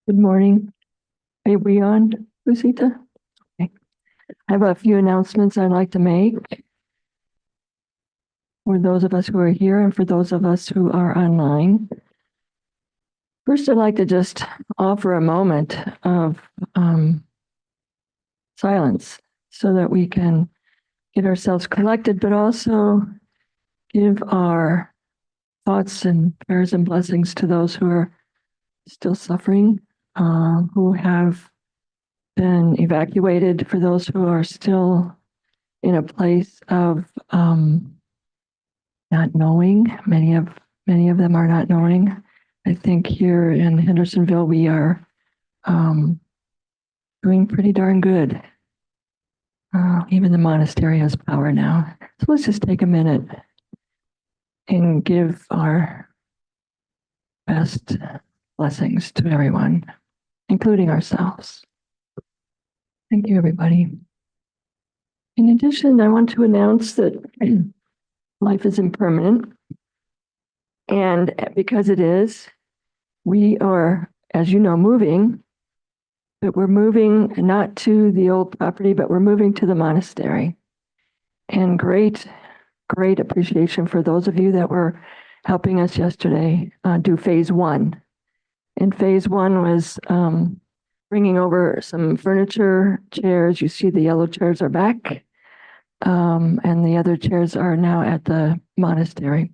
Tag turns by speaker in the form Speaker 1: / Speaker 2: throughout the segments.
Speaker 1: Good morning. Are we on, Lucita? Okay. I have a few announcements I'd like to make for those of us who are here and for those of us who are online. First, I'd like to just offer a moment of silence so that we can get ourselves collected, but also give our thoughts and prayers and blessings to those who are still suffering, who have been evacuated, for those who are still in a place of not knowing. Many of them are not knowing. I think here in Hendersonville we are doing pretty darn good. Even the monastery has power now. So let's just take a minute and give our best blessings to everyone, including ourselves. Thank you, everybody. In addition, I want to announce that life is impermanent. And because it is, we are, as you know, moving, but we're moving not to the old property, but we're moving to the monastery. And great appreciation for those of you that were helping us yesterday do phase one. And phase one was bringing over some furniture, chairs. You see the yellow chairs are back. And the other chairs are now at the monastery.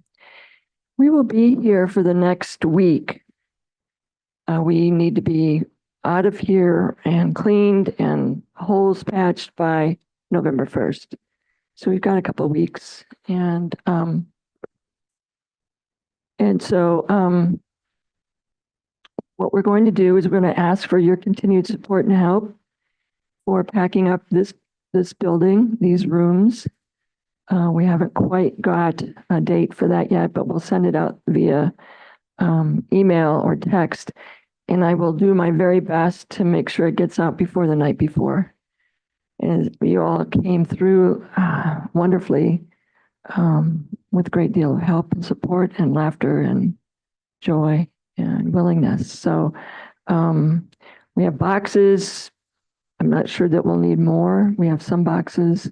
Speaker 1: We will be here for the next week. We need to be out of here and cleaned and holes patched by November 1st. So we've got a couple of weeks. And so what we're going to do is we're going to ask for your continued support and help for packing up this building, these rooms. We haven't quite got a date for that yet, but we'll send it out via email or text. And I will do my very best to make sure it gets out before the night before. And you all came through wonderfully with a great deal of help and support and laughter and joy and willingness. So we have boxes. I'm not sure that we'll need more. We have some boxes.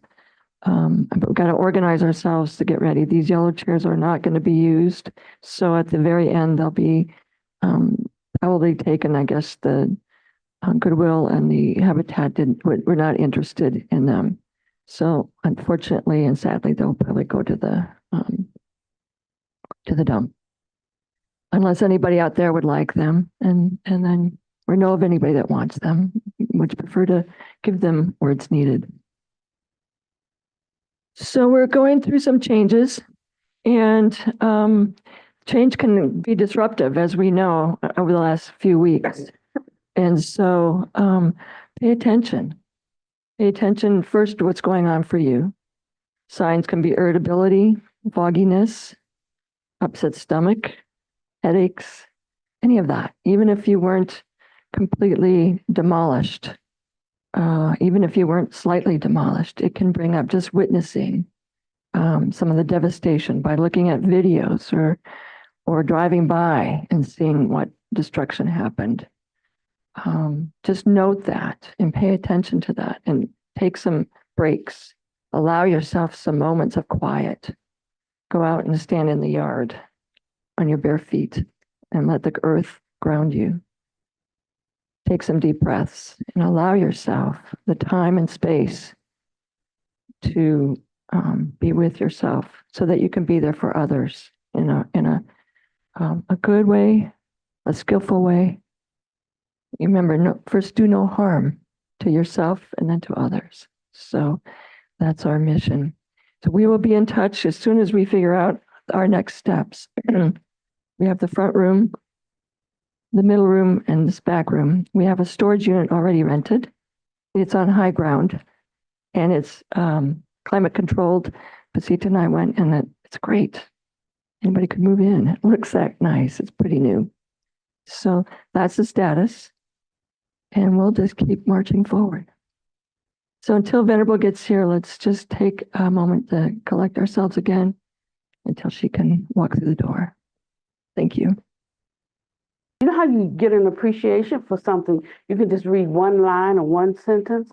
Speaker 1: But we've got to organize ourselves to get ready. These yellow chairs are not going to be used. So at the very end, they'll be probably taken. I guess the Goodwill and the Habitat were not interested in them. So unfortunately and sadly, they'll probably go to the dump. Unless anybody out there would like them, and then we know of anybody that wants them, would prefer to give them where it's needed. So we're going through some changes, and change can be disruptive, as we know, over the last few weeks. And so pay attention. Pay attention first to what's going on for you. Signs can be irritability, fogginess, upset stomach, headaches, any of that. Even if you weren't completely demolished, even if you weren't slightly demolished, it can bring up just witnessing some of the devastation by looking at videos or driving by and seeing what destruction happened. Just note that and pay attention to that and take some breaks. Allow yourself some moments of quiet. Go out and stand in the yard on your bare feet and let the earth ground you. Take some deep breaths and allow yourself the time and space to be with yourself so that you can be there for others in a good way, a skillful way. Remember, first do no harm to yourself and then to others. So that's our mission. So we will be in touch as soon as we figure out our next steps. We have the front room, the middle room, and this back room. We have a storage unit already rented. It's on high ground, and it's climate controlled. Pasita and I went, and it's great. Anybody could move in. It looks that nice. It's pretty new. So that's the status, and we'll just keep marching forward. So until Venerable gets here, let's just take a moment to collect ourselves again until she can walk through the door. Thank you.
Speaker 2: You know how you get an appreciation for something? You can just read one line or one sentence.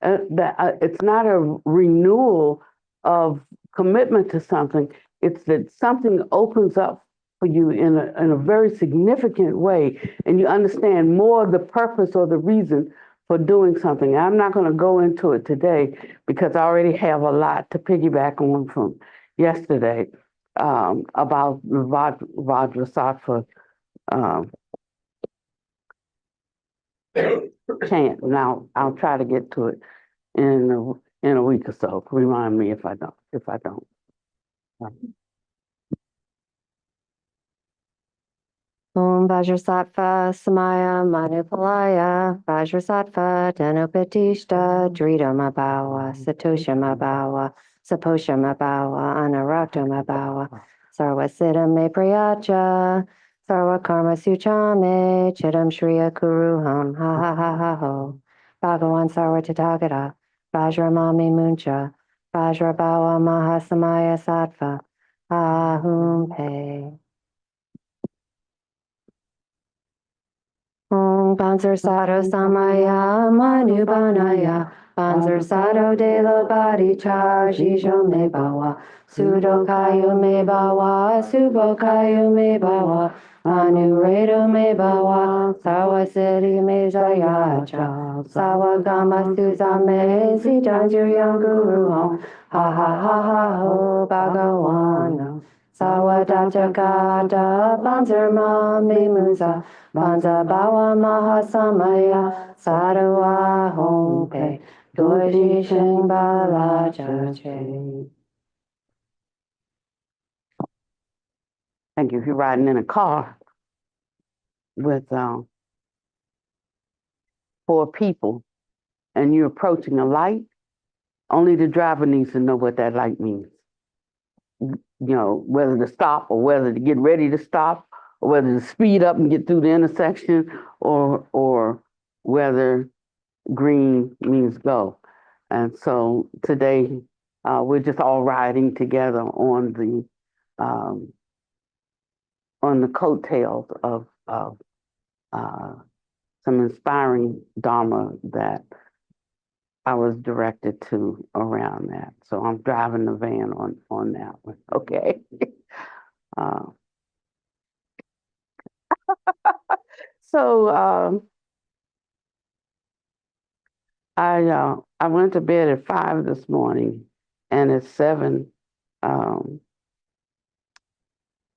Speaker 2: It's not a renewal of commitment to something. It's that something opens up for you in a very significant way, and you understand more the purpose or the reason for doing something. I'm not going to go into it today because I already have a lot to piggyback on from yesterday about Vajrasattva chant. Now I'll try to get to it in a week or so. Remind me if I don't. If I don't.
Speaker 3: Om Vajrasattva Samaya Manupalaya Vajrasattva Dhanupatishta Dridamabawa Satoshamabawa Saposhamabawa Anaraktomabawa Sarvasiddham Me Prayacha Sarva Karma Suchame Chidam Shriya Kuruham Ha Ha Ha Ha Ho Bhagavan Sarva Tathagata Vajramami Muncha Vajrabawa Mahasamaya Sattva Ahum Pe. Om Panzer Sado Samaya Manubanaya Panzer Sado de lo Badi Jijo Me Bawa Sudo Kayu Me Bawa Subo Kayu Me Bawa Anuredo Me Bawa Sawa Siddhi Me Jayacha Sawa Gama Suzame Sijanju Guru Hom Ha Ha Ha Ha Ho Bhagawana Sawadacha Gata Panzer Ma Me Musa Panza Bawa Mahasamaya Sarwa Hongpe Dorji Sheng Bala Chache.
Speaker 2: Thank you. If you're riding in a car with 4 people and you're approaching a light, only the driver needs to know what that light means. You know, whether to stop or whether to get ready to stop, or whether to speed up and get through the intersection, or whether green means go. And so today we're just all riding together on the coattails of some inspiring Dharma that I was directed to around that. So I'm driving the van on that one. Okay. So I went to bed at 5 this morning, and at 7, I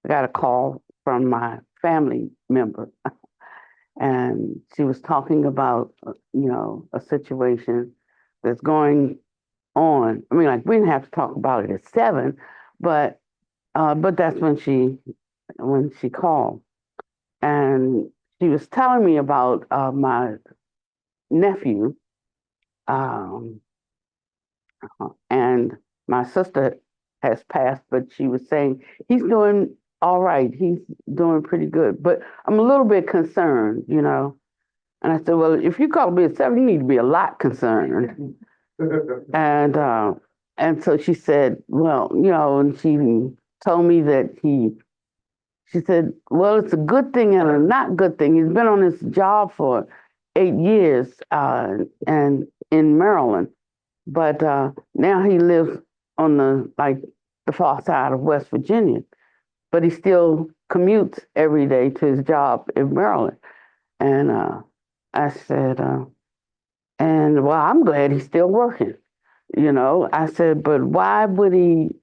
Speaker 2: got a call from my family member, and she was talking about a situation that's going on. I mean, like, we didn't have to talk about it at 7, but that's when she called, and she was telling me about my nephew. And my sister has passed, but she was saying he's doing all right. He's doing pretty good, but I'm a little bit concerned, And I said, well, if you call me at 7, you need to be a lot concerned. And so she said, well, and she told me that she said, well, it's a good thing and a not good thing. He's been on this job for 8 years, and in Maryland. But now he lives on the far side of West Virginia, but he still commutes every day to his job in Maryland. And I said, and well, I'm glad he's still working. I said, but why would he?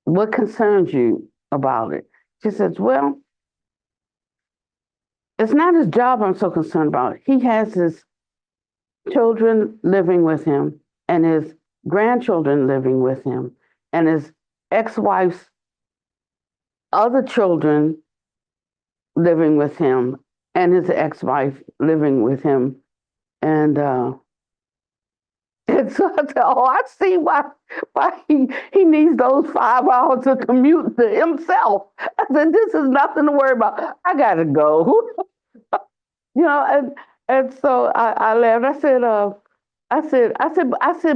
Speaker 2: What concerns you about it? She says, well, it's not his job I'm so concerned about. He has his children living with him and his grandchildren living with him and his ex-wife's other children living with him and his ex-wife living with him. And so I said, oh, I see why he needs those 5 hours to commute to himself. I said, this is nothing to worry about. I gotta go. And so I laughed. I said,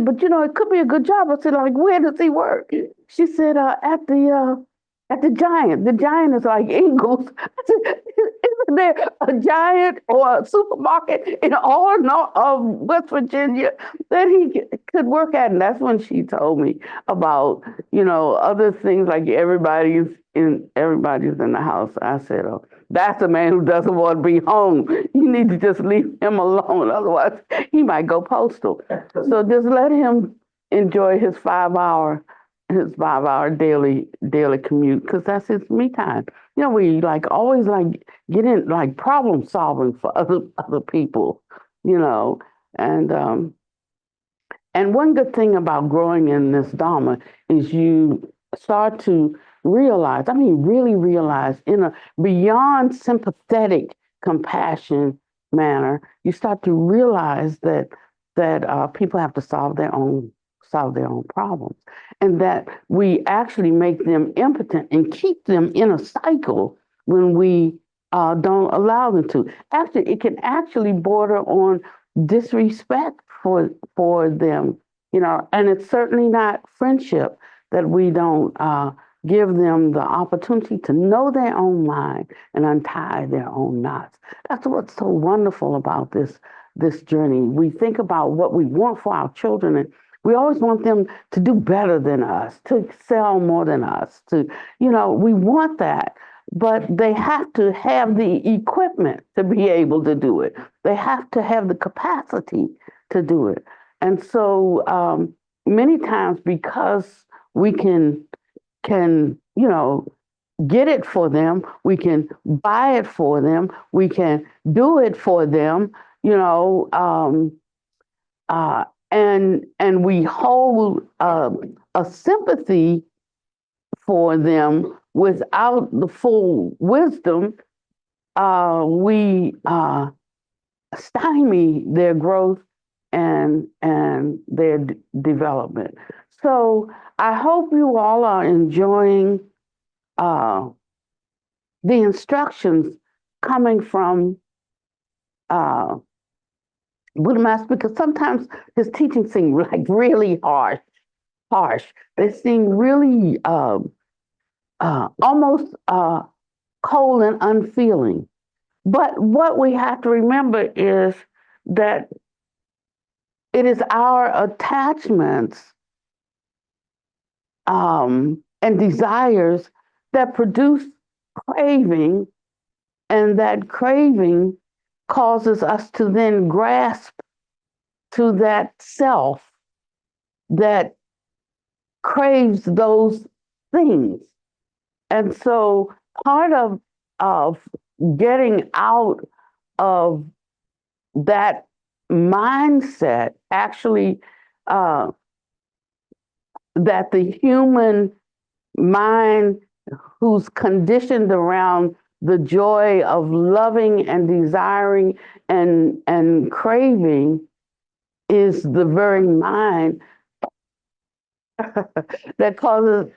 Speaker 2: but it could be a good job. I said, like, where does he work? She said, at the at the giant. The giant is like Ingles. I said, isn't there a giant or a supermarket in all of West Virginia that he could work at? And that's when she told me about, other things like everybody's in the house. I said, oh, that's a man who doesn't want to be home. You need to just leave him alone. Otherwise, he might go postal. So just let him enjoy his 5 hour daily commute, because that's his me time. We like always like get in like problem solving for other people, and one good thing about growing in this Dharma is you start to realize, really realize in a beyond sympathetic compassion manner, you start to realize that people have to solve their own problems, and that we actually make them impotent and keep them in a cycle when we don't allow them to. Actually, it can actually border on disrespect for them, and it's certainly not friendship that we don't give them the opportunity to know their own mind and untie their own knots. That's what's so wonderful about this journey. We think about what we want for our children, and we always want them to do better than us, to excel more than us, we want that, but they have to have the equipment to be able to do it. They have to have the capacity to do it. And so many times, because we can get it for them, we can buy it for them, we can do it for them, and we hold a sympathy for them without the full wisdom. We stymie their growth and their development. So I hope you all are enjoying the instructions coming from Buddha Master, because sometimes his teachings seem like really harsh. They seem really almost cold and unfeeling. But what we have to remember is that it is our attachments and desires that produce craving, and that craving causes us to then grasp to that self that craves those things. And so part of getting out of that mindset, actually, that the human mind, who's conditioned around the joy of loving and desiring and craving, is the very mind that causes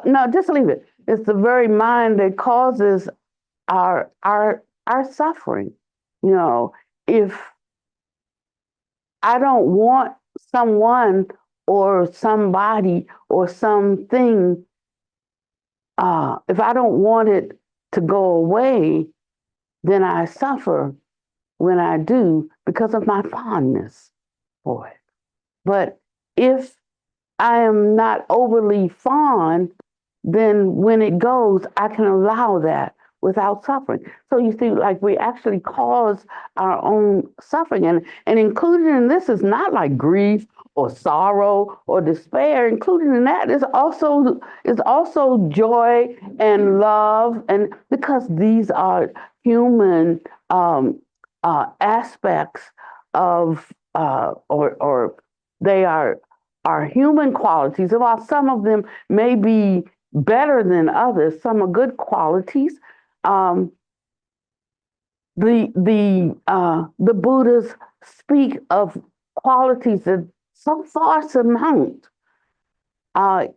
Speaker 2: no, just leave it. It's the very mind that causes our suffering. If I don't want someone or somebody or something, if I don't want it to go away, then I suffer when I do because of my fondness for it. But if I am not overly fond, then when it goes, I can allow that without suffering. So you see, like, we actually cause our own suffering. And included in this is not like grief or sorrow or despair. Included in that is also joy and love, and because these are human aspects of or they are human qualities. While some of them may be better than others, some are good qualities. The Buddhas speak of qualities that so far surmount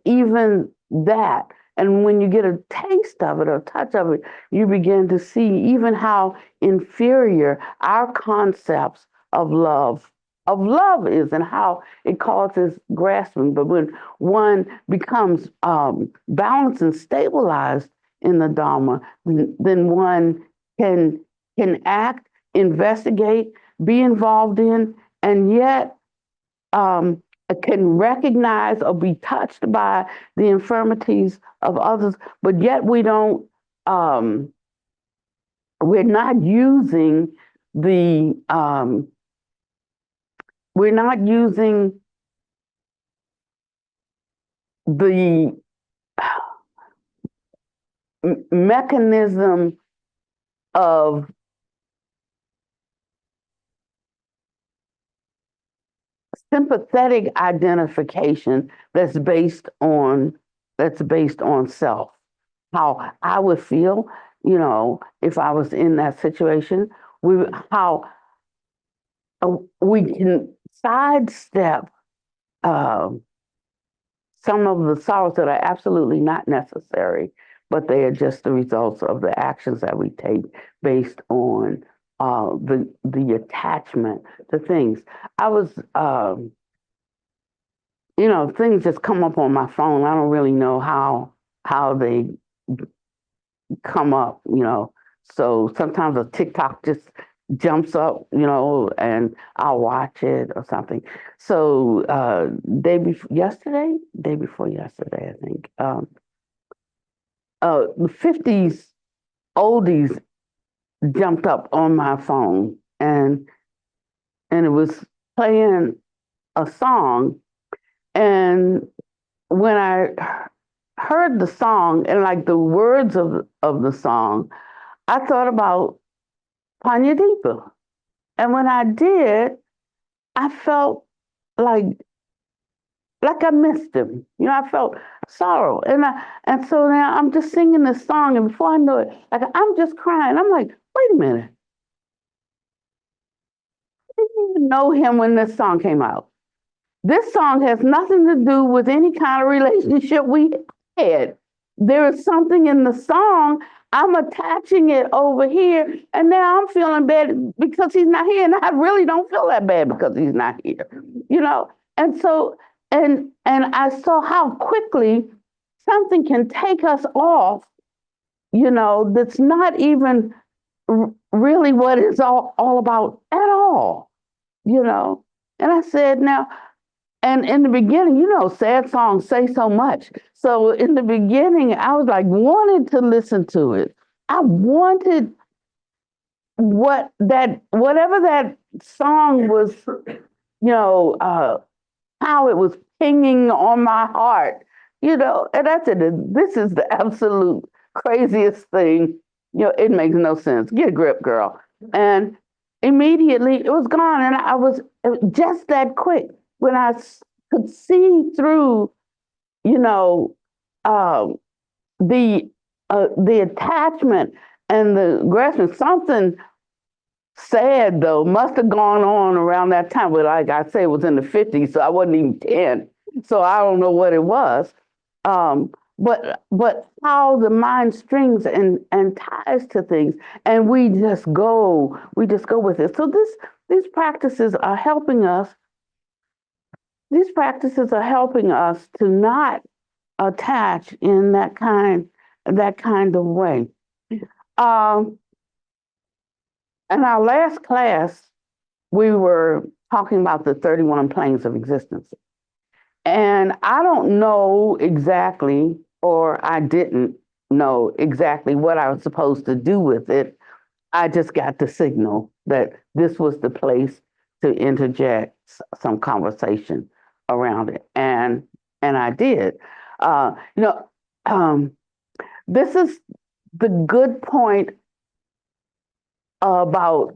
Speaker 2: even that. And when you get a taste of it, or a touch of it, you begin to see even how inferior our concepts of love of love is and how it causes grasping. But when one becomes balanced and stabilized in the Dharma, then one can act, investigate, be involved in, and yet can recognize or be touched by the infirmities of others, but yet we don't, we're not using the, we're not using the mechanism of sympathetic identification that's based on self. How I would feel, if I was in that situation. How we can sidestep some of the sorrows that are absolutely not necessary, but they are just the results of the actions that we take based on the attachment to things. I was, things just come up on my phone. I don't really know how they come up, So sometimes a TikTok just jumps up, and I'll watch it or something. So day before yesterday, I think, the 50s oldies jumped up on my phone, and it was playing a song. And when I heard the song and like the words of the song, I thought about Pannavati. And when I did, I felt like I missed him. I felt sorrow. And so now I'm just singing this song, and before I know it, like I'm just crying. I'm like, wait a minute. I didn't even know him when this song came out. This song has nothing to do with any kind of relationship we had. There is something in the song. I'm attaching it over here, and now I'm feeling bad because he's not here, and I really don't feel that bad because he's not here, And so, and I saw how quickly something can take us off, that's not even really what it's all about at all, And I said, now. And in the beginning, sad songs say so much. So in the beginning, I was like, wanted to listen to it. I wanted whatever that song was, how it was pinging on my heart, and I said, this is the absolute craziest thing. It makes no sense. Get a grip, girl. And immediately it was gone. And it was just that quick. When I could see through, the attachment and the aggression, something sad though must have gone on around that time. But like I say, it was in the 50s, so I wasn't even 10. So I don't know what it was. But how the mind strings and ties to things, and we just go with it. So these practices are helping us. These practices are helping us to not attach in that kind of way. In our last class, we were talking about the 31 planes of existence. And I don't know exactly, or I didn't know exactly what I was supposed to do with it. I just got the signal that this was the place to interject some conversation around it, and I did. This is the good point about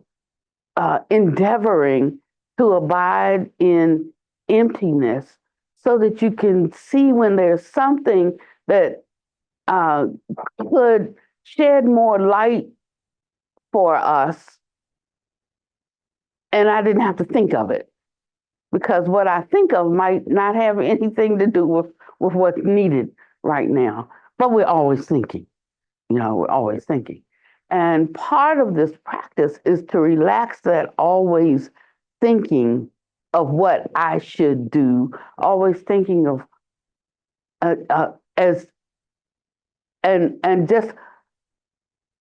Speaker 2: endeavoring to abide in emptiness, so that you can see when there's something that could shed more light for us, and I didn't have to think of it. Because what I think of might not have anything to do with what's needed right now. But we're always thinking, we're always thinking. And part of this practice is to relax that always thinking of what I should do, always thinking of as and just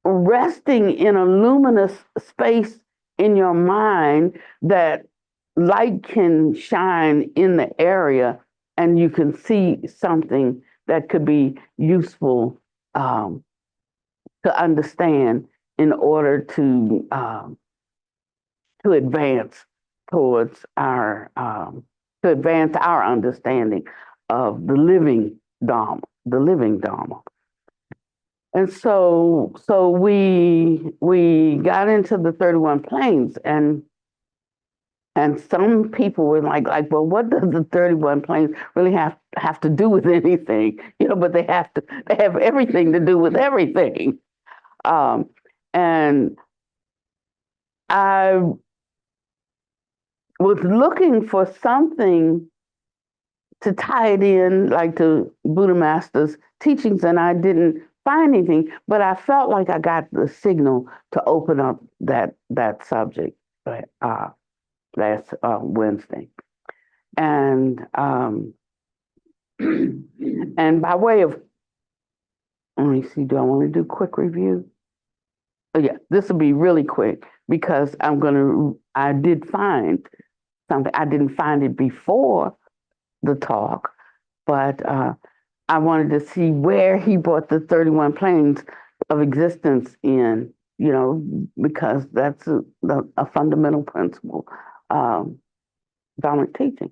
Speaker 2: resting in a luminous space in your mind that light can shine in the area and you can see something that could be useful to understand in order to advance towards our understanding of the living Dharma. And so we got into the 31 planes, and some people were like, well, what does the 31 planes really have to do with anything? But they have everything to do with everything. And I was looking for something to tie it in, like to Buddha Master's teachings, and I didn't find anything, but I felt like I got the signal to open up that subject last Wednesday. And and by way of, let me see, do I want to do quick review? Oh yeah, this will be really quick because I did find something. I didn't find it before the talk, but I wanted to see where he brought the 31 planes of existence in, because that's a fundamental principle Dharmic teaching.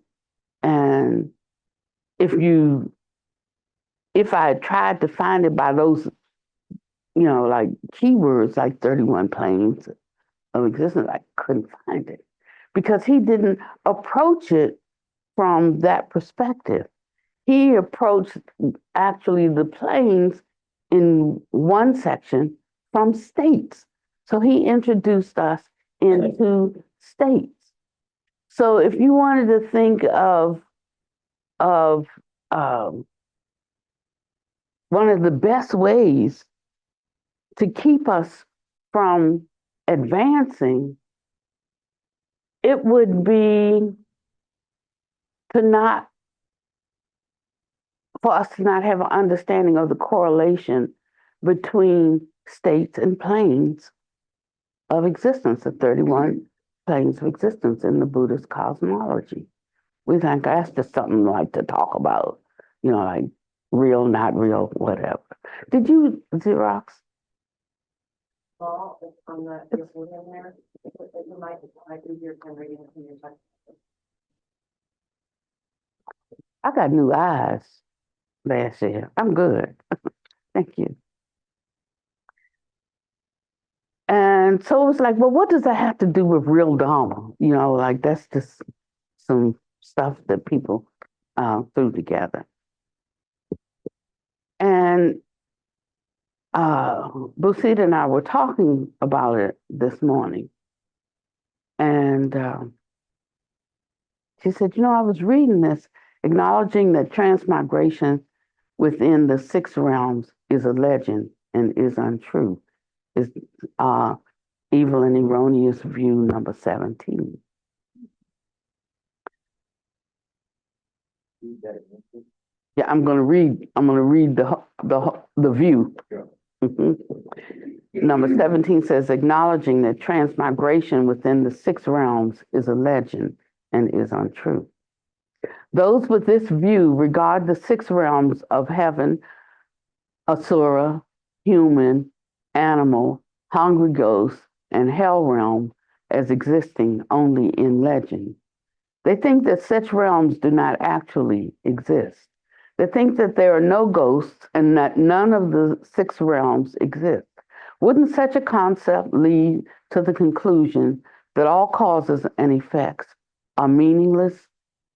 Speaker 2: And if I had tried to find it by those, like keywords, like 31 planes of existence, I couldn't find it because he didn't approach it from that perspective. He approached actually the planes in one section from states. So he introduced us into states. So if you wanted to think of one of the best ways to keep us from advancing, it would be for us to not have an understanding of the correlation between states and planes of existence, the 31 planes of existence in the Buddhist cosmology. We think that's just something like to talk about, like real, not real, whatever. Did you Xerox?
Speaker 3: Well, it's on the there. You might do your pen reading from your text.
Speaker 2: I got new eyes last year. I'm good. Thank you. And so it was like, well, what does that have to do with real Dharma? Like that's just some stuff that people threw together. And Busita and I were talking about it this morning. And she said, I was reading this, acknowledging that transmigration within the 6 realms is a legend and is untrue. Is evil and erroneous view number 17. Yeah, I'm going to read the view. Mm-hmm. Number 17 says, acknowledging that transmigration within the 6 realms is a legend and is untrue. Those with this view regard the 6 realms of heaven, asura, human, animal, hungry ghost, and hell realm as existing only in legend. They think that such realms do not actually exist. They think that there are no ghosts and that none of the 6 realms exist. Wouldn't such a concept lead to the conclusion that all causes and effects are meaningless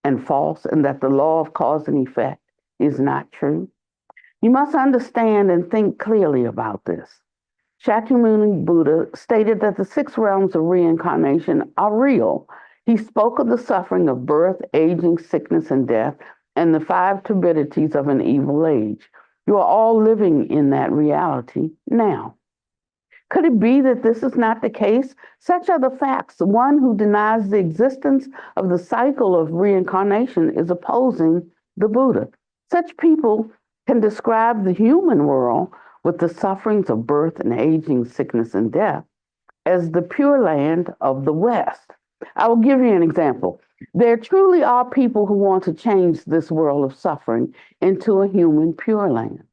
Speaker 2: and false, and that the law of cause and effect is not true? You must understand and think clearly about this. Shakyamuni Buddha stated that the 6 realms of reincarnation are real. He spoke of the suffering of birth, aging, sickness, and death, and the 5 turbidities of an evil age. You are all living in that reality now. Could it be that this is not the case? Such are the facts. One who denies the existence of the cycle of reincarnation is opposing the Buddha. Such people can describe the human world with the sufferings of birth and aging, sickness and death as the pure land of the West. I will give you an example. There truly are people who want to change this world of suffering into a human pure land.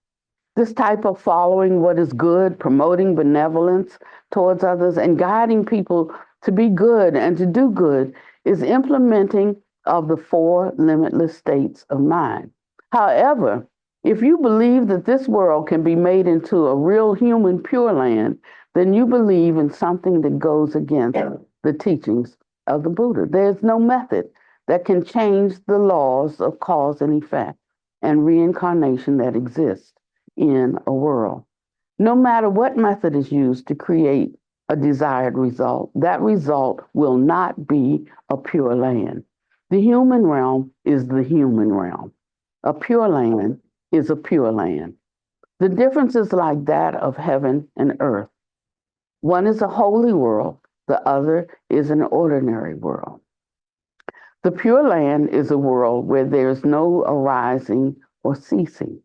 Speaker 2: This type of following what is good, promoting benevolence towards others, and guiding people to be good and to do good is implementing of the four limitless states of mind. However, if you believe that this world can be made into a real human pure land, then you believe in something that goes against the teachings of the Buddha. There's no method that can change the laws of cause and effect and reincarnation that exist in a world. No matter what method is used to create a desired result, that result will not be a pure land. The human realm is the human realm. A pure land is a pure land. The difference is like that of heaven and earth. One is a holy world, the other is an ordinary world. The pure land is a world where there is no arising or ceasing.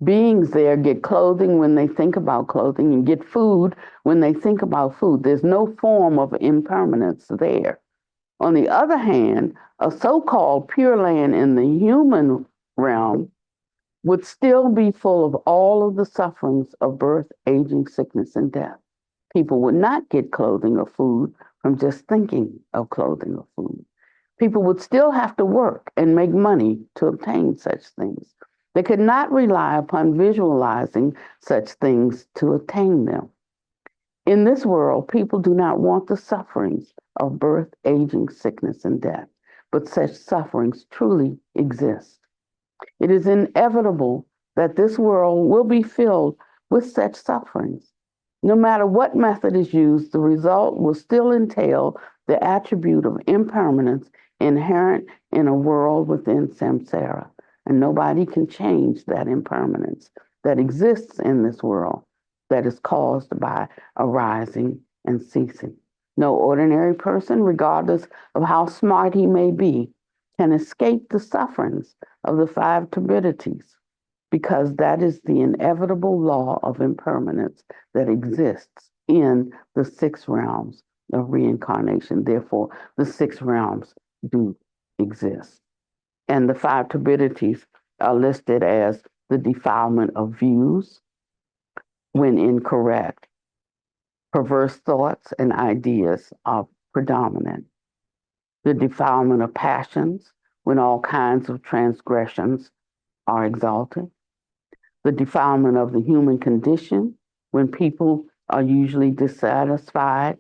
Speaker 2: Beings there get clothing when they think about clothing and get food when they think about food. There's no form of impermanence there. On the other hand, a so-called pure land in the human realm would still be full of all of the sufferings of birth, aging, sickness, and death. People would not get clothing or food from just thinking of clothing or food. People would still have to work and make money to obtain such things. They could not rely upon visualizing such things to attain them. In this world, people do not want the sufferings of birth, aging, sickness, and death, but such sufferings truly exist. It is inevitable that this world will be filled with such sufferings. No matter what method is used, the result will still entail the attribute of impermanence inherent in a world within samsara. And nobody can change that impermanence that exists in this world that is caused by arising and ceasing. No ordinary person, regardless of how smart he may be, can escape the sufferings of the five turbidities, because that is the inevitable law of impermanence that exists in the six realms of reincarnation. Therefore, the six realms do exist. And the five turbidities are listed as the defilement of views when incorrect. Perverse thoughts and ideas are predominant. The defilement of passions when all kinds of transgressions are exalted. The defilement of the human condition when people are usually dissatisfied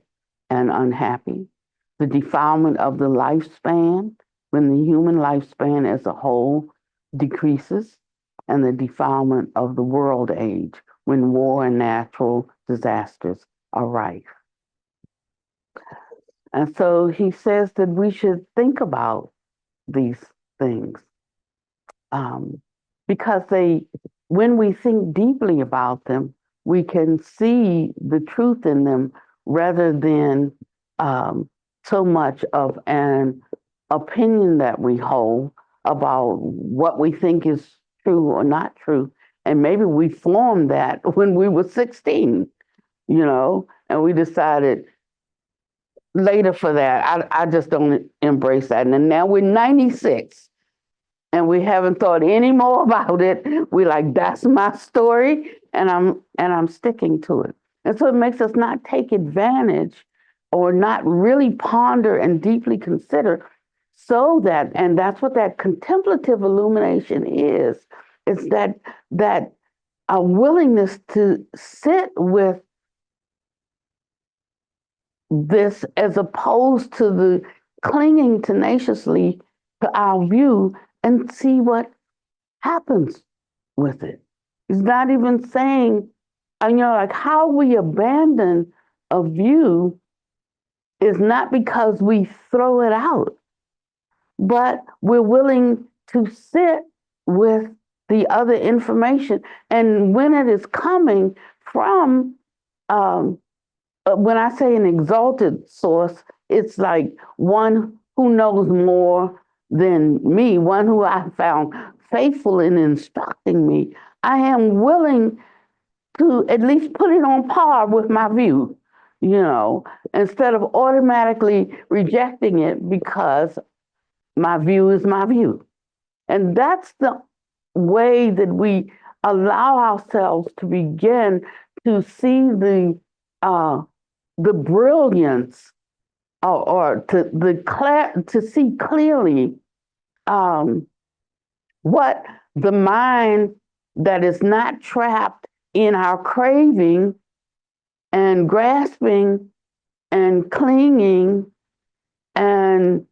Speaker 2: and unhappy. The defilement of the lifespan when the human lifespan as a whole decreases, and the defilement of the world age when war and natural disasters are rife. And so he says that we should think about these things because when we think deeply about them, we can see the truth in them rather than so much of an opinion that we hold about what we think is true or not true. And maybe we formed that when we were 16, and we decided later for that, I just don't embrace that. And now we're 96 and we haven't thought any more about it. We're like, that's my story, and I'm sticking to it. And so it makes us not take advantage or not really ponder and deeply consider, so that, and that's what that contemplative illumination is. It's that a willingness to sit with this as opposed to the clinging tenaciously to our view and see what happens with it. It's not even saying, like how we abandon a view is not because we throw it out, but we're willing to sit with the other information. And when it is coming from when I say an exalted source, it's like one who knows more than me, one who I found faithful in instructing me. I am willing to at least put it on par with my view, instead of automatically rejecting it because my view is my view. And that's the way that we allow ourselves to begin to see the brilliance, or to see clearly what the mind that is not trapped in our craving and grasping and clinging and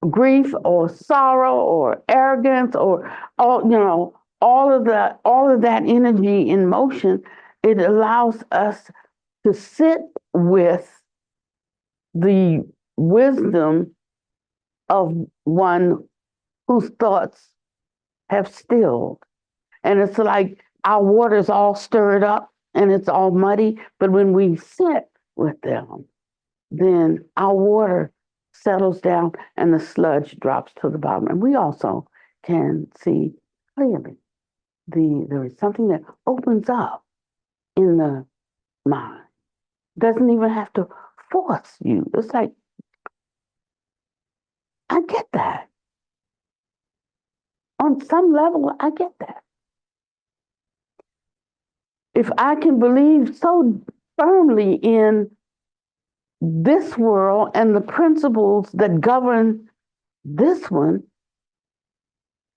Speaker 2: grief or sorrow or arrogance or all of that energy in motion. It allows us to sit with the wisdom of one whose thoughts have stilled. And it's like our water's all stirred up and it's all muddy, but when we sit with them, then our water settles down and the sludge drops to the bottom. And we also can see clearly there is something that opens up in the mind. Doesn't even have to force you. It's like, I get that. On some level, I get that. If I can believe so firmly in this world and the principles that govern this one,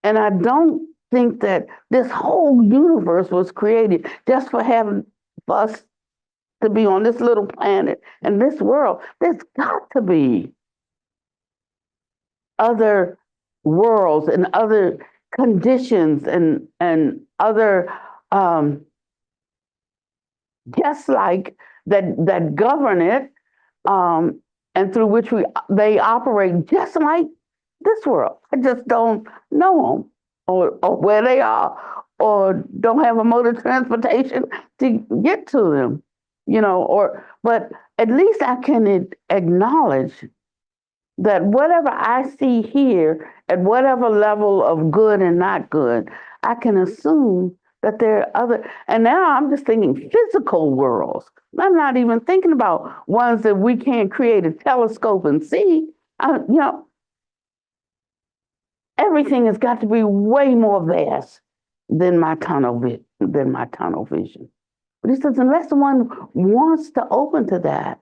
Speaker 2: and I don't think that this whole universe was created just for us to be on this little planet and this world. There's got to be other worlds and other conditions and other just like that govern it, and through which they operate just like this world. I just don't know them or where they are, or don't have a mode of transportation to get to them, but at least I can acknowledge that whatever I see here at whatever level of good and not good, I can assume that there are other, and now I'm just thinking physical worlds. I'm not even thinking about ones that we can't create a telescope and see. Everything has got to be way more vast than my tunnel vision. But he says, unless one wants to open to that,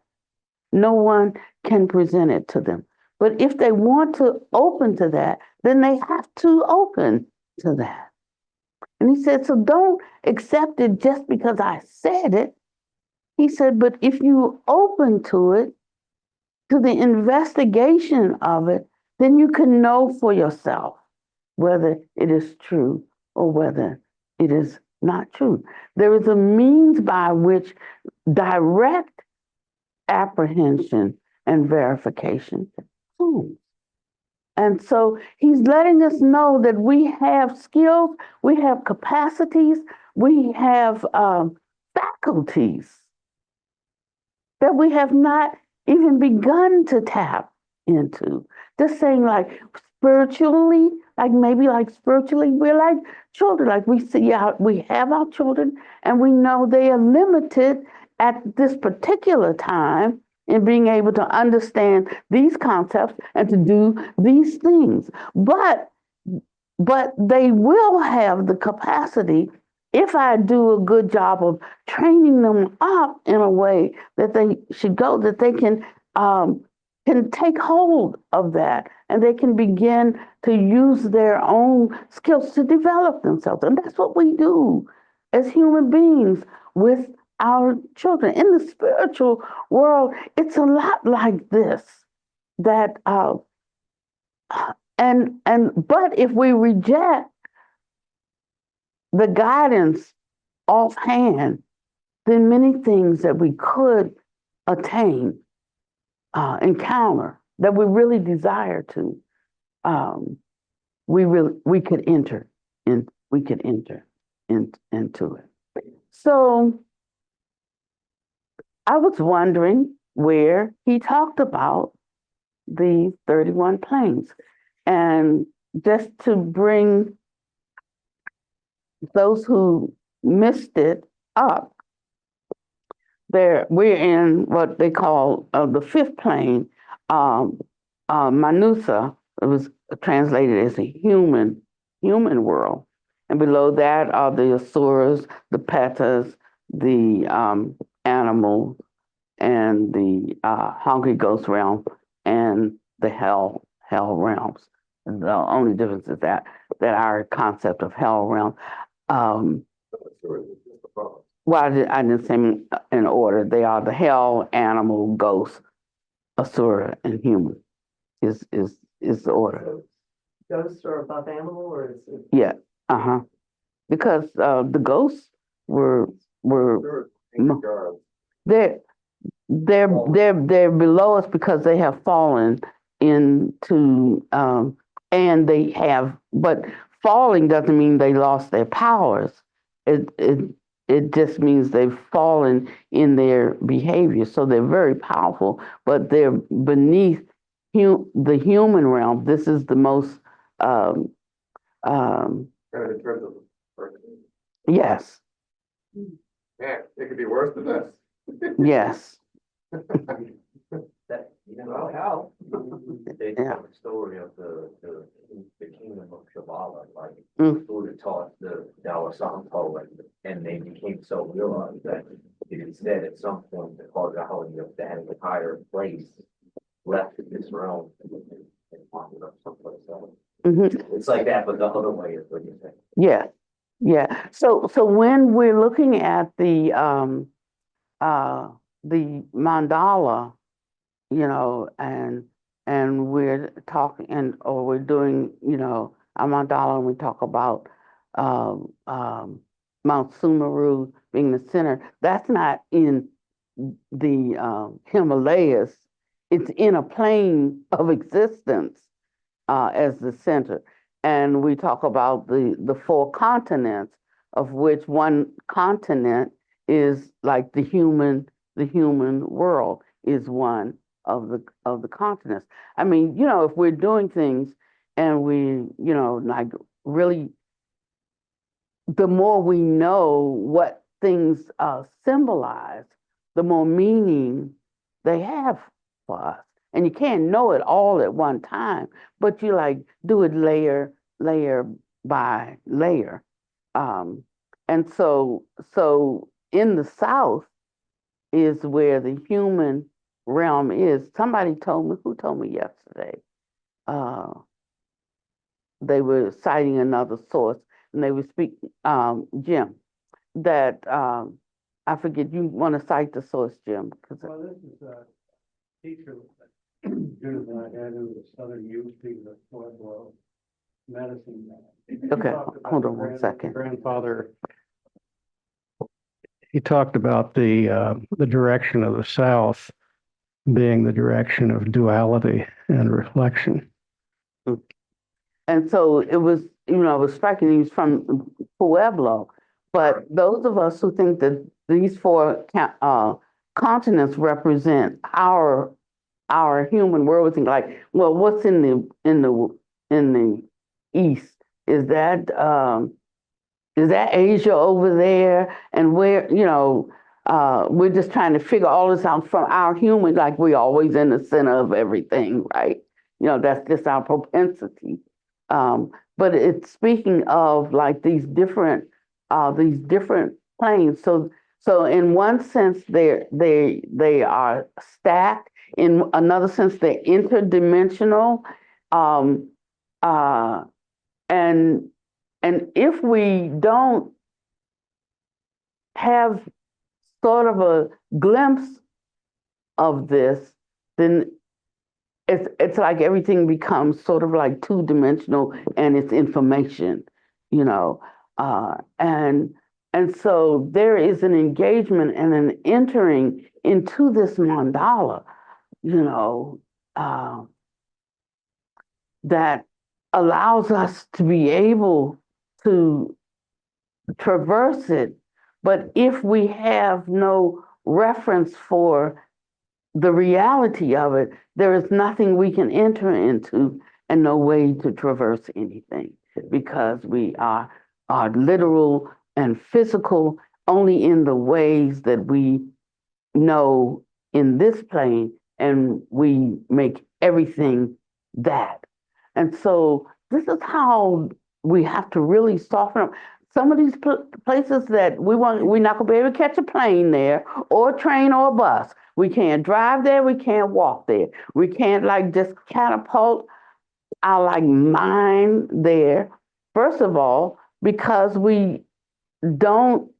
Speaker 2: no one can present it to them. But if they want to open to that, then they have to open to that. And he said, so don't accept it just because I said it. He said, but if you open to it, to the investigation of it, then you can know for yourself whether it is true or whether it is not true. There is a means by which direct apprehension and verification comes. And so he's letting us know that we have skills, we have capacities, we have faculties that we have not even begun to tap into. Just saying, like spiritually, we're like children. Like we have our children and we know they are limited at this particular time in being able to understand these concepts and to do these things. But they will have the capacity if I do a good job of training them up in a way that they should go, that they can take hold of that and they can begin to use their own skills to develop themselves. And that's what we do as human beings with our children. In the spiritual world, it's a lot like this, that but if we reject the guidance offhand, then many things that we could attain, encounter, that we really desire to, we could enter into it. So I was wondering where he talked about the 31 planes. And just to bring those who missed it up, we're in what they call the fifth plane, Manusa. It was translated as a human world. And below that are the asuras, the petas, the animal, and the hungry ghost realm, and the hell realms. The only difference is that our concept of hell realm. Well, I didn't say them in order. They are the hell, animal, ghost, asura, and human. Is the order?
Speaker 3: Ghosts are above animal, or is it?
Speaker 2: Yeah. Because the ghosts were they're they're below us because they have fallen into and they have, but falling doesn't mean they lost their powers. It just means they've fallen in their behavior. So they're very powerful, but they're beneath the human realm. This is the most
Speaker 4: in terms of person.
Speaker 2: yes,
Speaker 4: Man, it could be worse than this.
Speaker 2: yes.
Speaker 5: That, how? They
Speaker 2: Yeah.
Speaker 5: tell the story of the kingdom of Kabbalah, like Buddha taught the Dalai Santo, and they became so realized that it instead at some point the causality of that entire place left this realm and wandered up someplace else. It's like that, but the other way is what you say.
Speaker 2: Yeah, yeah. So when we're looking at the mandala, and we're talking or we're doing, a mandala, and we talk about Mount Sumeru being the center. That's not in the Himalayas. It's in a plane of existence as the center. And we talk about the four continents, of which one continent is like the human world is one of the continents. I mean, if we're doing things and we, like really, the more we know what things symbolize, the more meaning they have for us. And you can't know it all at one time, but you like do it layer by layer. And so in the South is where the human realm is. Somebody told me, who told me yesterday? They were citing another source, and they were speaking, Jim, that I forget, you want to cite the source, Jim?
Speaker 6: Well, this is a teacher, Judith and I had, who was Southern Youth, he was a Pueblo medicine man.
Speaker 2: Okay, hold on one second.
Speaker 6: Grandfather, he talked about the direction of the South being the direction of duality and reflection.
Speaker 2: And so it was, it was striking. He was from Pueblo, but those of us who think that these four continents represent our human world, we think like, well, what's in the east? Is that Asia over there? And where, we're just trying to figure all this out from our human, like we're always in the center of everything, right? That's just our propensity. But it's speaking of like these different planes. So in one sense, they are stacked. In another sense, they're interdimensional. And if we don't have sort of a glimpse of this, then it's like everything becomes sort of like two-dimensional, and it's information, and so there is an engagement and an entering into this mandala, that allows us to be able to traverse it. But if we have no reference for the reality of it, there is nothing we can enter into and no way to traverse anything, because we are literal and physical only in the ways that we know in this plane, and we make everything that. And so this is how we have to really soften up. Some of these places that we're not gonna be able to catch a plane there, or a train, or a bus. We can't drive there, we can't walk there. We can't like just catapult our like mind there. First of all, because we don't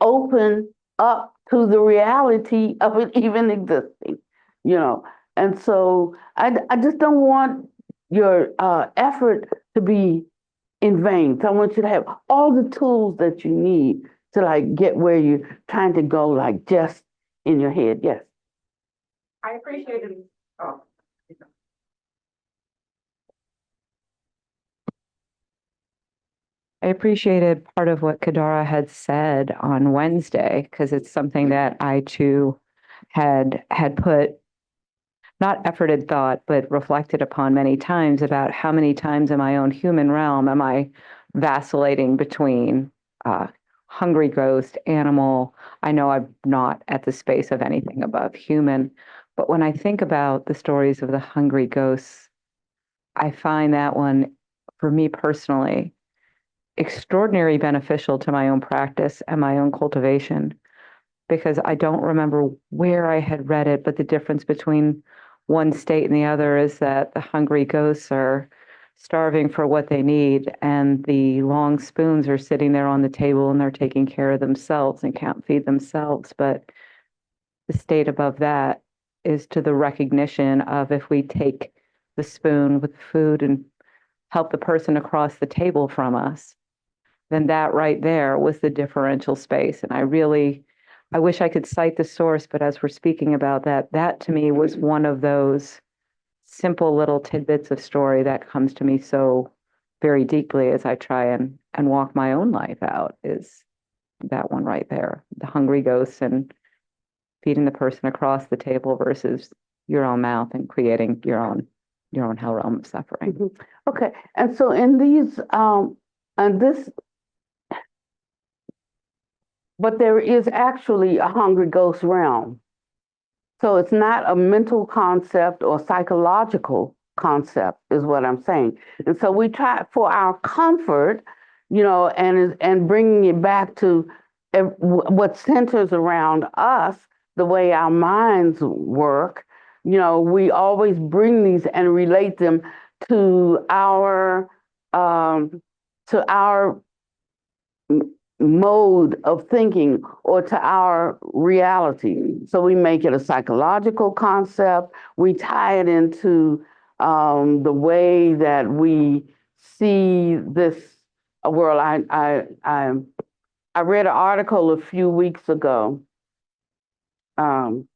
Speaker 2: open up to the reality of it even existing, you know. And so I just don't want your effort to be in vain. So I want you to have all the tools that you need to like get where you're trying to go, like just in your head. Yes.
Speaker 3: I appreciated, oh,
Speaker 7: I appreciated part of what Kadara had said on Wednesday, because it's something that I too had put, not efforted thought, but reflected upon many times, about how many times in my own human realm am I vacillating between hungry ghost, animal. I know I'm not at the space of anything above human, but when I think about the stories of the hungry ghosts, I find that one, for me personally, extraordinarily beneficial to my own practice and my own cultivation, because I don't remember where I had read it, but the difference between one state and the other is that the hungry ghosts are starving for what they need, and the long spoons are sitting there on the table and they're taking care of themselves and can't feed themselves. But the state above that is to the recognition of, if we take the spoon with food and help the person across the table from us, then that right there was the differential space. And I wish I could cite the source, but as we're speaking about that, that to me was one of those simple little tidbits of story that comes to me so very deeply as I try and walk my own life out, is that one right there, the hungry ghosts and feeding the person across the table versus your own mouth and creating your own hell realm of suffering.
Speaker 2: Mhm. Okay. And so in these, and this, but there is actually a hungry ghost realm. So it's not a mental concept or psychological concept, is what I'm saying. And so we try for our comfort, you know, and bringing it back to what centers around us, the way our minds work. You know, we always bring these and relate them to our um, mode of thinking or to our reality. So we make it a psychological concept. We tie it into the way that we see this world. I read an article a few weeks ago. I'm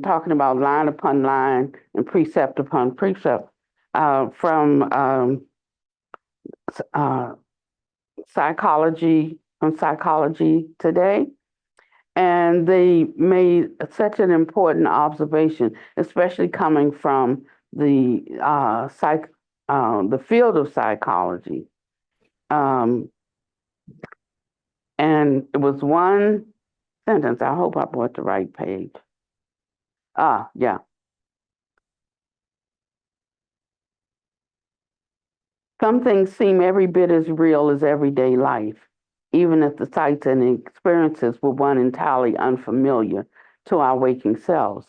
Speaker 2: talking about line upon line and precept upon precept from Psychology Today. And they made such an important observation, especially coming from the field of psychology. And it was one sentence. I hope I brought the right page. Yeah. Some things seem every bit as real as everyday life, even if the sights and experiences were one entirely unfamiliar to our waking selves.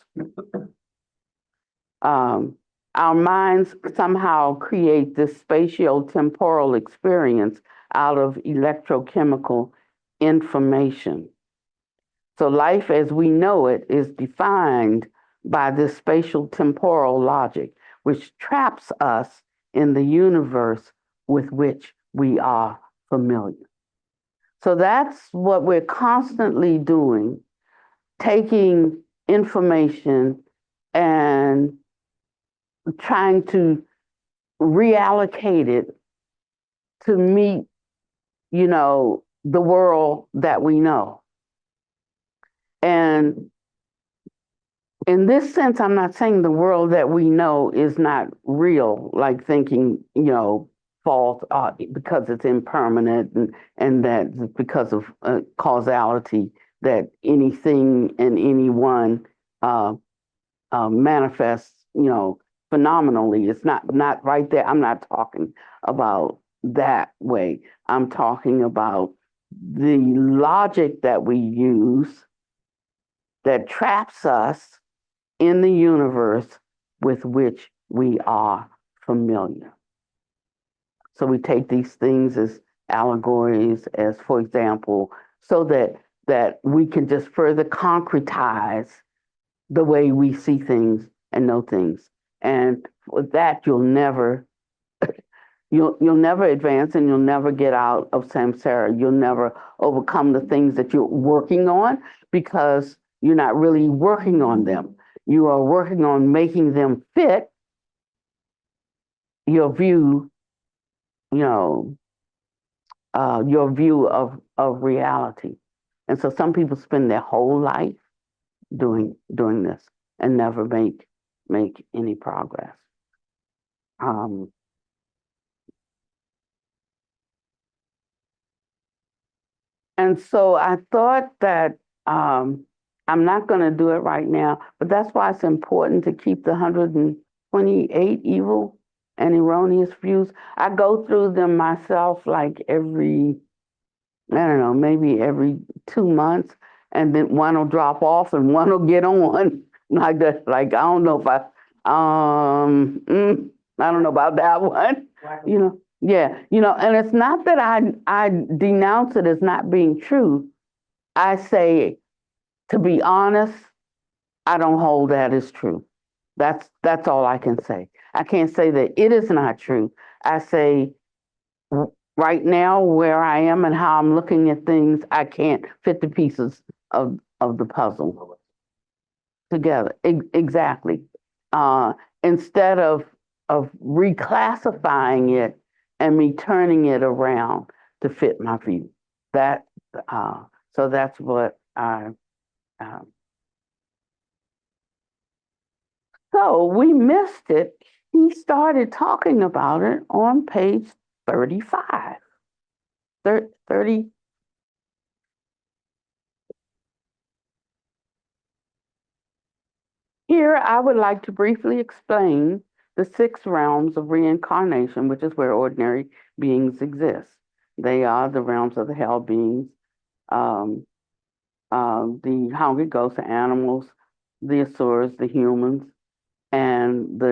Speaker 2: Our minds somehow create this spatio-temporal experience out of electrochemical information. So life as we know it is defined by this spatial-temporal logic, which traps us in the universe with which we are familiar. So that's what we're constantly doing, taking information and trying to reallocate it to meet, you know, the world that we know. And in this sense, I'm not saying the world that we know is not real, like thinking, false because it's impermanent and that because of causality, that anything and anyone manifests, phenomenally. It's not right there. I'm not talking about that way. I'm talking about the logic that we use that traps us in the universe with which we are familiar. So we take these things as allegories, as for example, so that we can just further concretize the way we see things and know things. And with that, you'll never advance, and you'll never get out of samsara. You'll never overcome the things that you're working on, because you're not really working on them. You are working on making them fit your view, your view of reality. And so some people spend their whole life doing this and never make any progress. And so I thought that I'm not going to do it right now, but that's why it's important to keep the 128 evil and erroneous views. I go through them myself like every, I don't know, maybe every 2 months, and then one will drop off and one will get on like that. Like, I don't know if I don't know about that one, Yeah, and it's not that I denounce it as not being true. I say, to be honest, I don't hold that as true. That's all I can say. I can't say that it is not true. I say, right now, where I am and how I'm looking at things, I can't fit the pieces of the puzzle together. Exactly. Instead of reclassifying it and me turning it around to fit my view. So that's what I. So we missed it. He started talking about it on page 35. 30. Here, I would like to briefly explain the 6 realms of reincarnation, which is where ordinary beings exist. They are the realms of the hell beings, the hungry ghosts, the animals, the asuras, the humans, and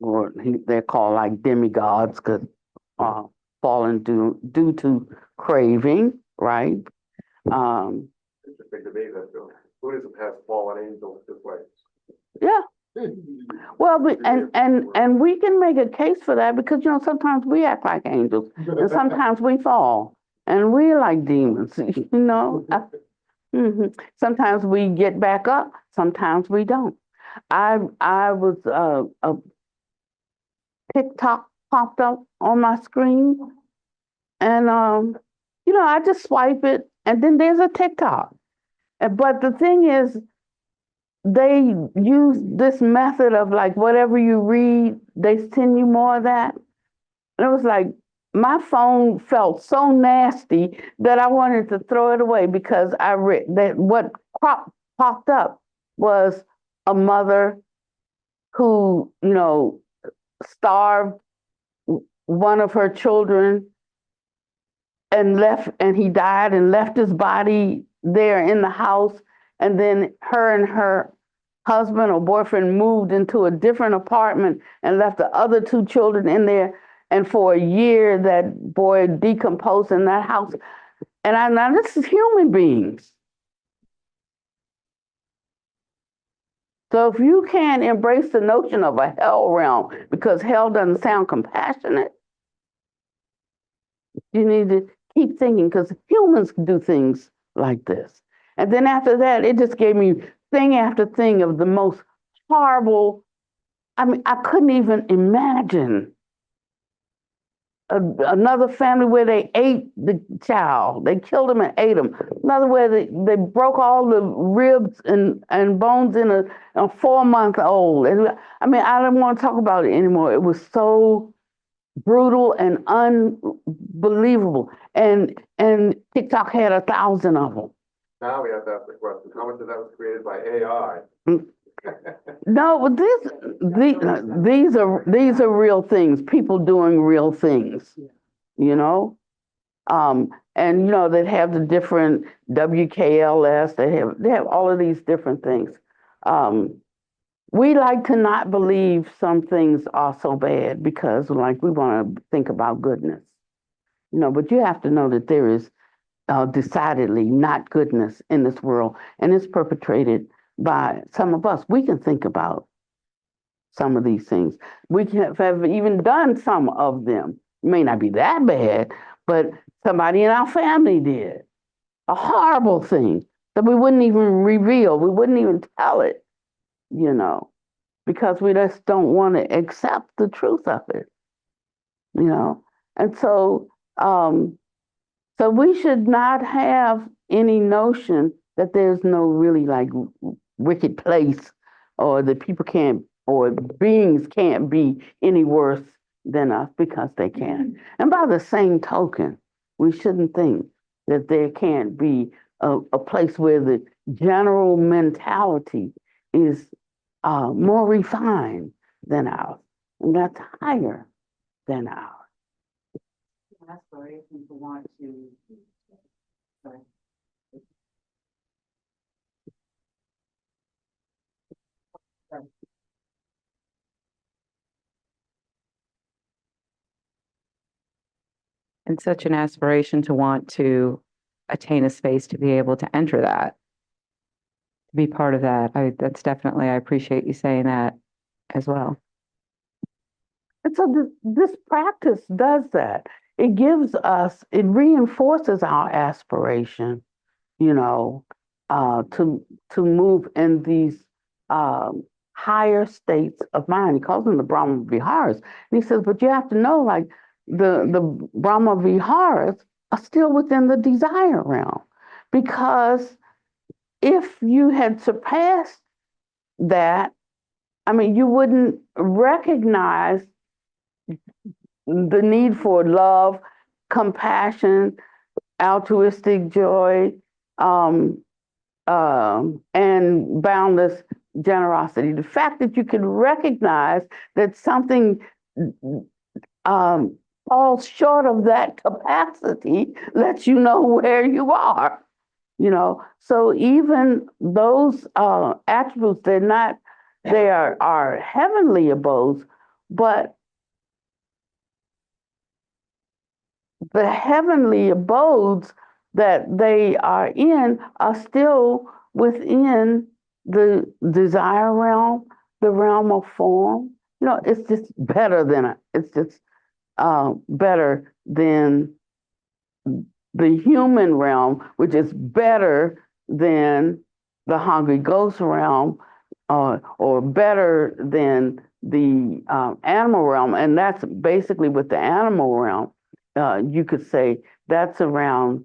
Speaker 2: or they're called like demigods, because fallen due to craving, right?
Speaker 4: It's a big debate that Buddhism has fallen angels this way.
Speaker 2: Yeah. Well, and we can make a case for that, because sometimes we act like angels and sometimes we fall and we're like demons. Sometimes we get back up, sometimes we don't. I was a TikTok popped up on my screen, and I just swipe it, and then there's a TikTok. But the thing is, they use this method of like whatever you read, they send you more of that. And it was like, my phone felt so nasty that I wanted to throw it away, because I read that what popped up was a mother who, starved one of her children and he died and left his body there in the house. And then her and her husband or boyfriend moved into a different apartment and left the other 2 children in there. And for a year, that boy decomposed in that house. And now this is human beings. So if you can't embrace the notion of a hell realm because hell doesn't sound compassionate, you need to keep thinking, because humans do things like this. And then after that, it just gave me thing after thing of the most horrible. I mean, I couldn't even imagine another family where they ate the child. They killed him and ate him. Another where they broke all the ribs and bones in a 4-month-old. And I mean, I don't want to talk about it anymore. It was so brutal and unbelievable. And TikTok had 1,000 of them.
Speaker 4: Now we have to ask the question, how much of that was created by AI?
Speaker 2: No, but these are real things. People doing real things, you know. And you know they have the different WKLS. They have all of these different things. We like to not believe some things are so bad because, like, we want to think about goodness, you know. But you have to know that there is decidedly not goodness in this world, and it's perpetrated by some of us. We can think about some of these things. We have even done some of them. It may not be that bad, but somebody in our family did a horrible thing that we wouldn't even reveal. We wouldn't even tell it, you know, because we just don't want to accept the truth of it, you know. And so, so we should not have any notion that there's no really like wicked place, or that people can't, or beings can't be any worse than us, because they can. And by the same token, we shouldn't think that there can't be a place where the general mentality is more refined than ours, and that's higher than ours.
Speaker 3: Aspiration to want to. Sorry.
Speaker 7: And such an aspiration to want to attain a space to be able to enter that, to be part of that. That's definitely, I appreciate you saying that as well.
Speaker 2: And so this practice does that. It gives us, it reinforces our aspiration, you know, to move in these higher states of mind. He calls them the Brahma Viharas. And he says, but you have to know, like, the Brahma Viharas are still within the desire realm. Because if you had surpassed that, I mean, you wouldn't recognize the need for love, compassion, altruistic joy, and boundless generosity. The fact that you can recognize that something falls short of that capacity lets you know where you are. You know, so even those attributes, they are heavenly abodes, but the heavenly abodes that they are in are still within the desire realm, the realm of form. You know, it's just better than the human realm, which is better than the hungry ghost realm, or better than the animal realm. And that's basically with the animal realm. You could say that's around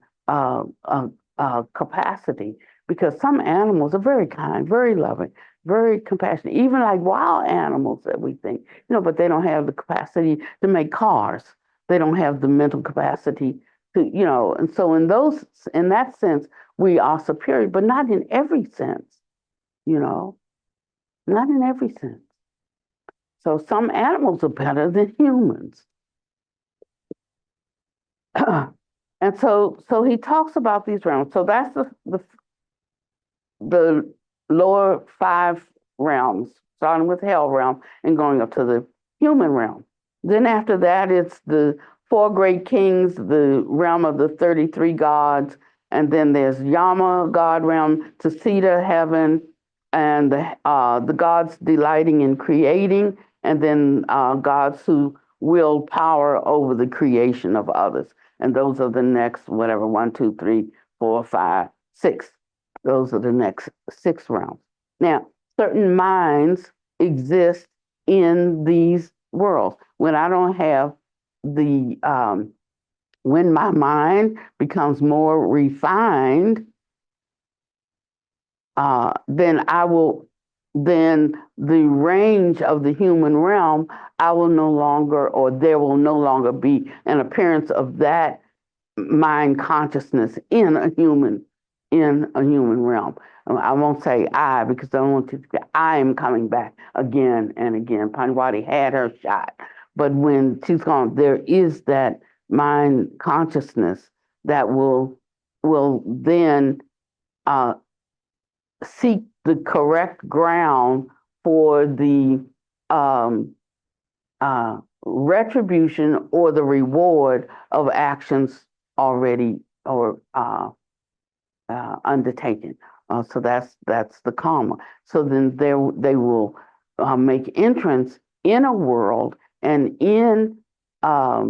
Speaker 2: capacity, because some animals are very kind, very loving, very compassionate, even like wild animals that we think, you know, but they don't have the capacity to make cars. They don't have the mental capacity to, you know, and so in that sense, we are superior, but not in every sense, you know, not in every sense. So some animals are better than humans. And so he talks about these realms. So that's the lower 5 realms, starting with hell realm and going up to the human realm. Then after that, it's the 4 great kings, the realm of the 33 gods, and then there's Yama god realm, Tusita heaven, and the gods delighting in creating, and then gods who wield power over the creation of others. And those are the next, whatever, 1, 2, 3, 4, 5, 6. Those are the next 6 realms. Now, certain minds exist in these worlds. When I don't have when my mind becomes more refined, then the range of the human realm, I will no longer, or there will no longer be an appearance of that mind consciousness in a human realm. I won't say I, because I don't want to. I am coming back again and again. Pannavati had her shot, but when she's gone, there is that mind consciousness that will then seek the correct ground for the retribution or the reward of actions already or undertaken. So that's the karma. So then they will make entrance in a world and in a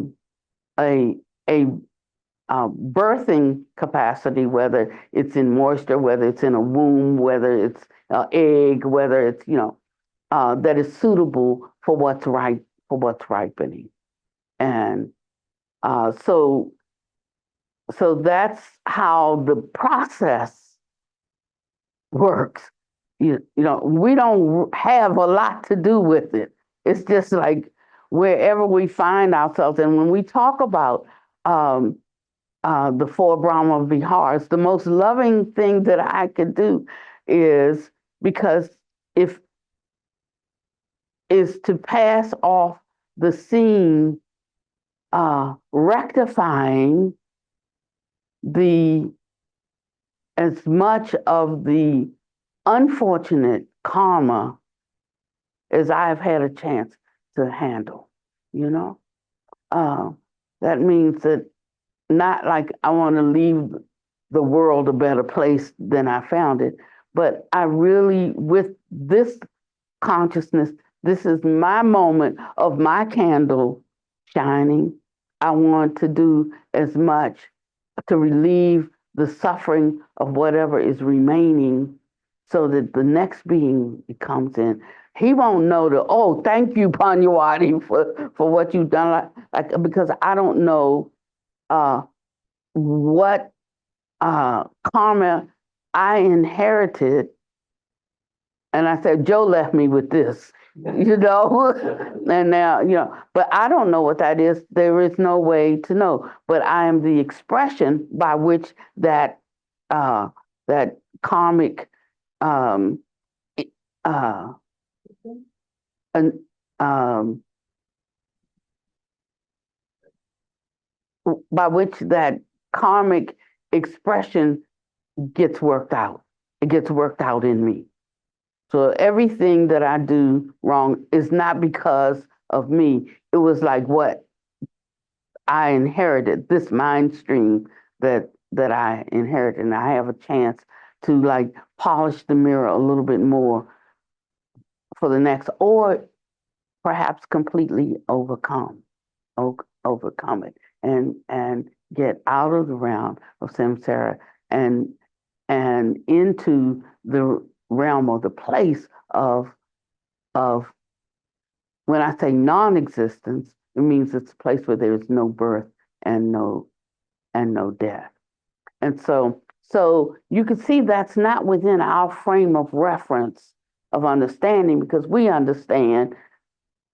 Speaker 2: birthing capacity, whether it's in moisture, whether it's in a womb, whether it's an egg, whether it's that is suitable for what's ripening, and so that's how the process works. You know, we don't have a lot to do with it. It's just like wherever we find ourselves, and when we talk about the four Brahma Vihars, the most loving thing that I could do is to pass off the scene, rectifying as much of the unfortunate karma as I've had a chance to handle, you know? That means that not like I want to leave the world a better place than I found it, but I really, with this consciousness, this is my moment of my candle shining. I want to do as much to relieve the suffering of whatever is remaining so that the next being comes in. He won't know oh, thank you, Pannavati, for what you've done, because I don't know what karma I inherited. And I said, Joe left me with this, you know, and now, but I don't know what that is. There is no way to know, but I am the expression by which that karmic, and, by which that karmic expression gets worked out. It gets worked out in me. So everything that I do wrong is not because of me. It was like what I inherited, this mind stream that I inherited. And I have a chance to like polish the mirror a little bit more for the next, or perhaps completely overcome it and get out of the realm of samsara and into the realm or the place of when I say non-existence, it means it's a place where there is no birth and no death. And so you can see that's not within our frame of reference of understanding, because we understand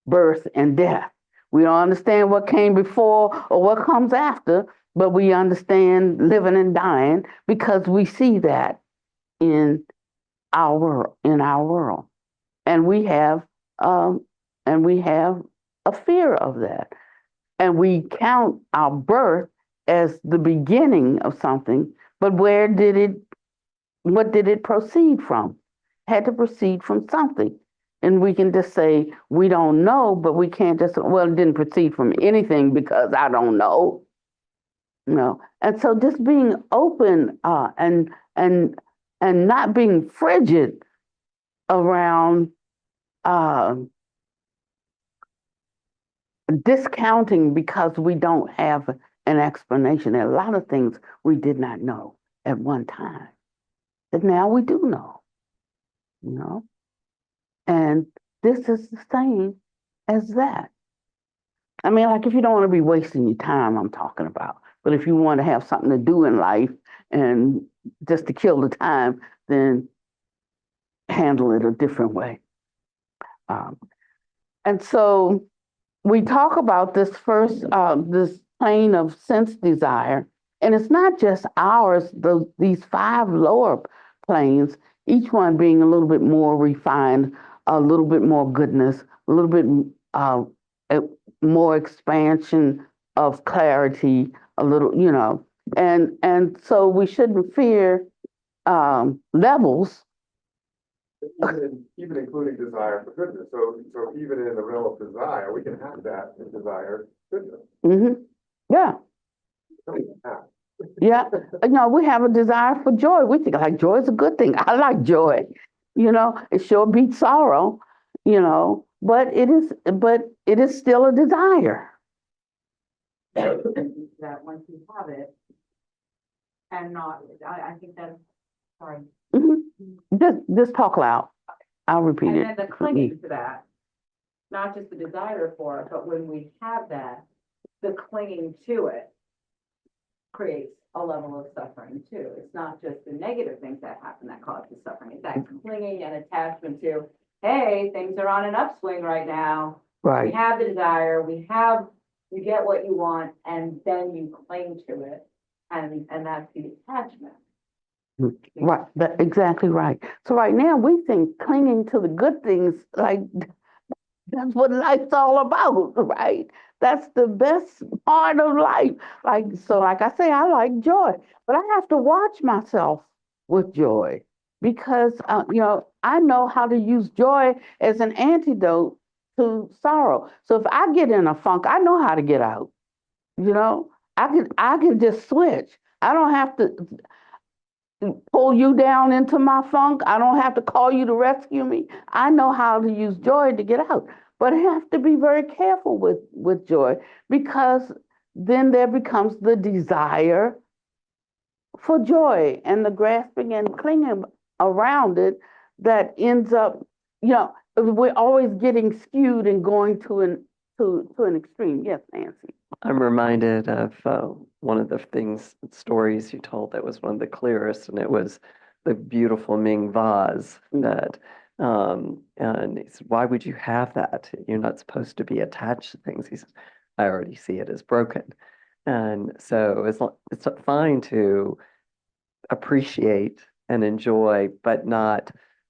Speaker 2: birth and death. We don't understand what came before or what comes after, but we understand living and dying because we see that in our world, and we have a fear of that, and we count our birth as the beginning of something. But what did it proceed from? Had to proceed from something. And we can just say, we don't know, but we can't just, well, it didn't proceed from anything because I don't know. No. And so just being open and not being frigid around discounting because we don't have an explanation. There are a lot of things we did not know at one time that now we do know, you know? And this is the same as that. I mean, like if you don't want to be wasting your time, I'm talking about. But if you want to have something to do in life and just to kill the time, then handle it a different way. And so we talk about this first, this plane of sense desire, and it's not just ours, these 5 lower planes, each one being a little bit more refined, a little bit more goodness, a little bit more expansion of clarity, a little, and so we shouldn't fear levels.
Speaker 4: Even including desire for goodness. So even in the realm of desire, we can have that in desire goodness.
Speaker 2: Mm-hmm. Yeah. Yeah. We have a desire for joy. We think like joy is a good thing. I like joy. It sure beats sorrow, but it is still a desire.
Speaker 3: That once you have it, and not, I think that's, sorry.
Speaker 2: Mm-hmm. Just talk loud. I'll repeat
Speaker 3: And
Speaker 2: it.
Speaker 3: then the clinging to that, not just the desire for it, but when we have that, the clinging to it creates a level of suffering too. It's not just the negative things that happen that cause the suffering. It's that clinging and attachment to, hey, things are on an upswing right now. We
Speaker 2: Right.
Speaker 3: have the desire, you get what you want, and then you cling to it, and that's the attachment.
Speaker 2: Right. That's exactly right. So right now we think clinging to the good things, like that's what life's all about, right? That's the best part of life. Like I say, I like joy, but I have to watch myself with joy because I know how to use joy as an antidote to sorrow. So if I get in a funk, I know how to get out. I can just switch. I don't have to pull you down into my funk. I don't have to call you to rescue me. I know how to use joy to get out. But I have to be very careful with joy because then there becomes the desire for joy and the grasping and clinging around it that ends up, we're always getting skewed and going to an extreme. Yes, Nancy.
Speaker 8: I'm reminded of one of the stories you told that was one of the clearest, and it was the beautiful Ming vase that, and he said, why would you have that? You're not supposed to be attached to things. He says, I already see it as broken. And so it's fine to appreciate and enjoy, but know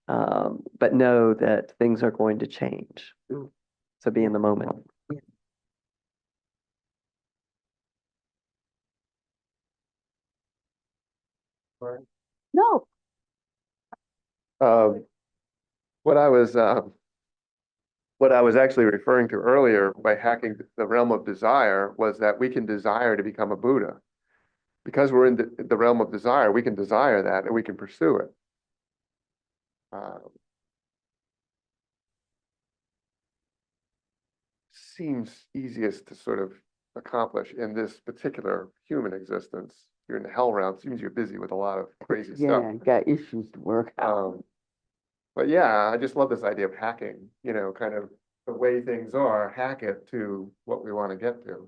Speaker 8: that things are going to change. So be in the moment.
Speaker 2: No.
Speaker 4: What I was actually referring to earlier by hacking the realm of desire was that we can desire to become a Buddha. Because we're in the realm of desire, we can desire that and we can pursue it. Seems easiest to sort of accomplish in this particular human existence. You're in the hell realm, seems you're busy with a lot of crazy stuff.
Speaker 2: Yeah, got issues to work out.
Speaker 4: But yeah, I just love this idea of hacking, kind of the way things are, hack it to what we want to get to.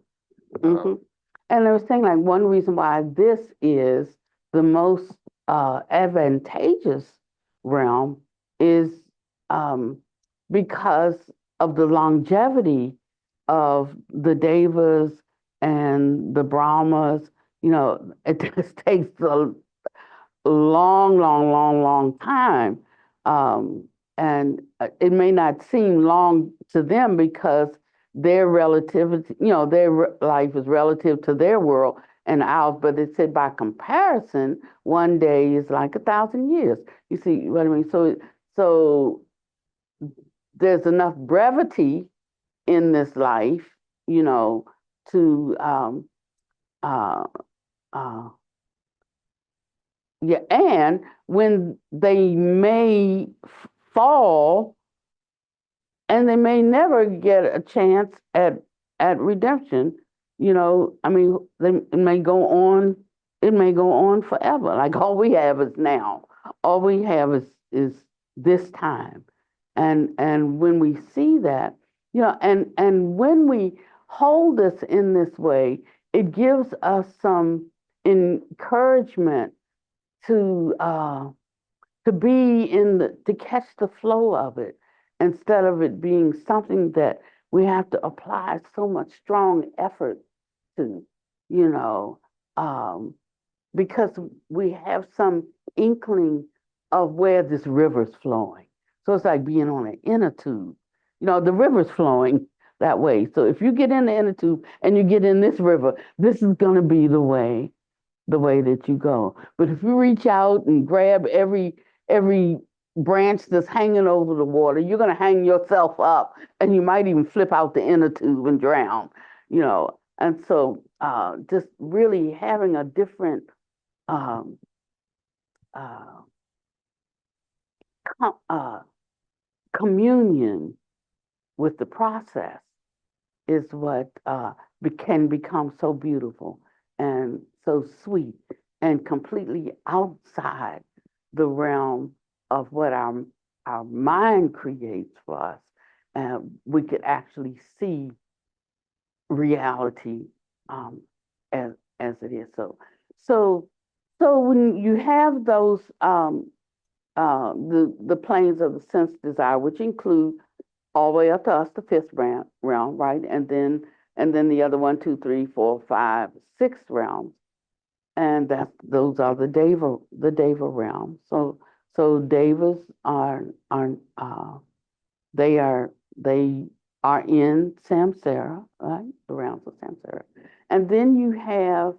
Speaker 2: And I was saying, like, one reason why this is the most advantageous realm is because of the longevity of the devas and the brahmas. It just takes a long time. And it may not seem long to them because their relativity, their life is relative to their world and ours, but it said by comparison, one day is like 1,000 years. You see what I mean? So there's enough brevity in this life, to yeah, and when they may fall and they may never get a chance at redemption, I mean, it may go on forever. Like all we have is now. All we have is this time. And when we see that, and when we hold us in this way, it gives us some encouragement to be to catch the flow of it, instead of it being something that we have to apply so much strong effort to, you know, because we have some inkling of where this river's flowing. So it's like being on an inner tube. You know, the river's flowing that way. So if you get in the inner tube and you get in this river, this is going to be the way that you go. But if you reach out and grab every branch that's hanging over the water, you're going to hang yourself up, and you might even flip out the inner tube and drown, you know. And so just really having a different communion with the process is what can become so beautiful and so sweet and completely outside the realm of what our mind creates for us. And we could actually see reality as it is. So when you have those the planes of the sense desire, which include all the way up to us, the fifth realm, right? And then the other 1, 2, 3, 4, 5, 6 realms, and those are the deva realms. So devas they are in samsara, right? The realms of samsara, and then you have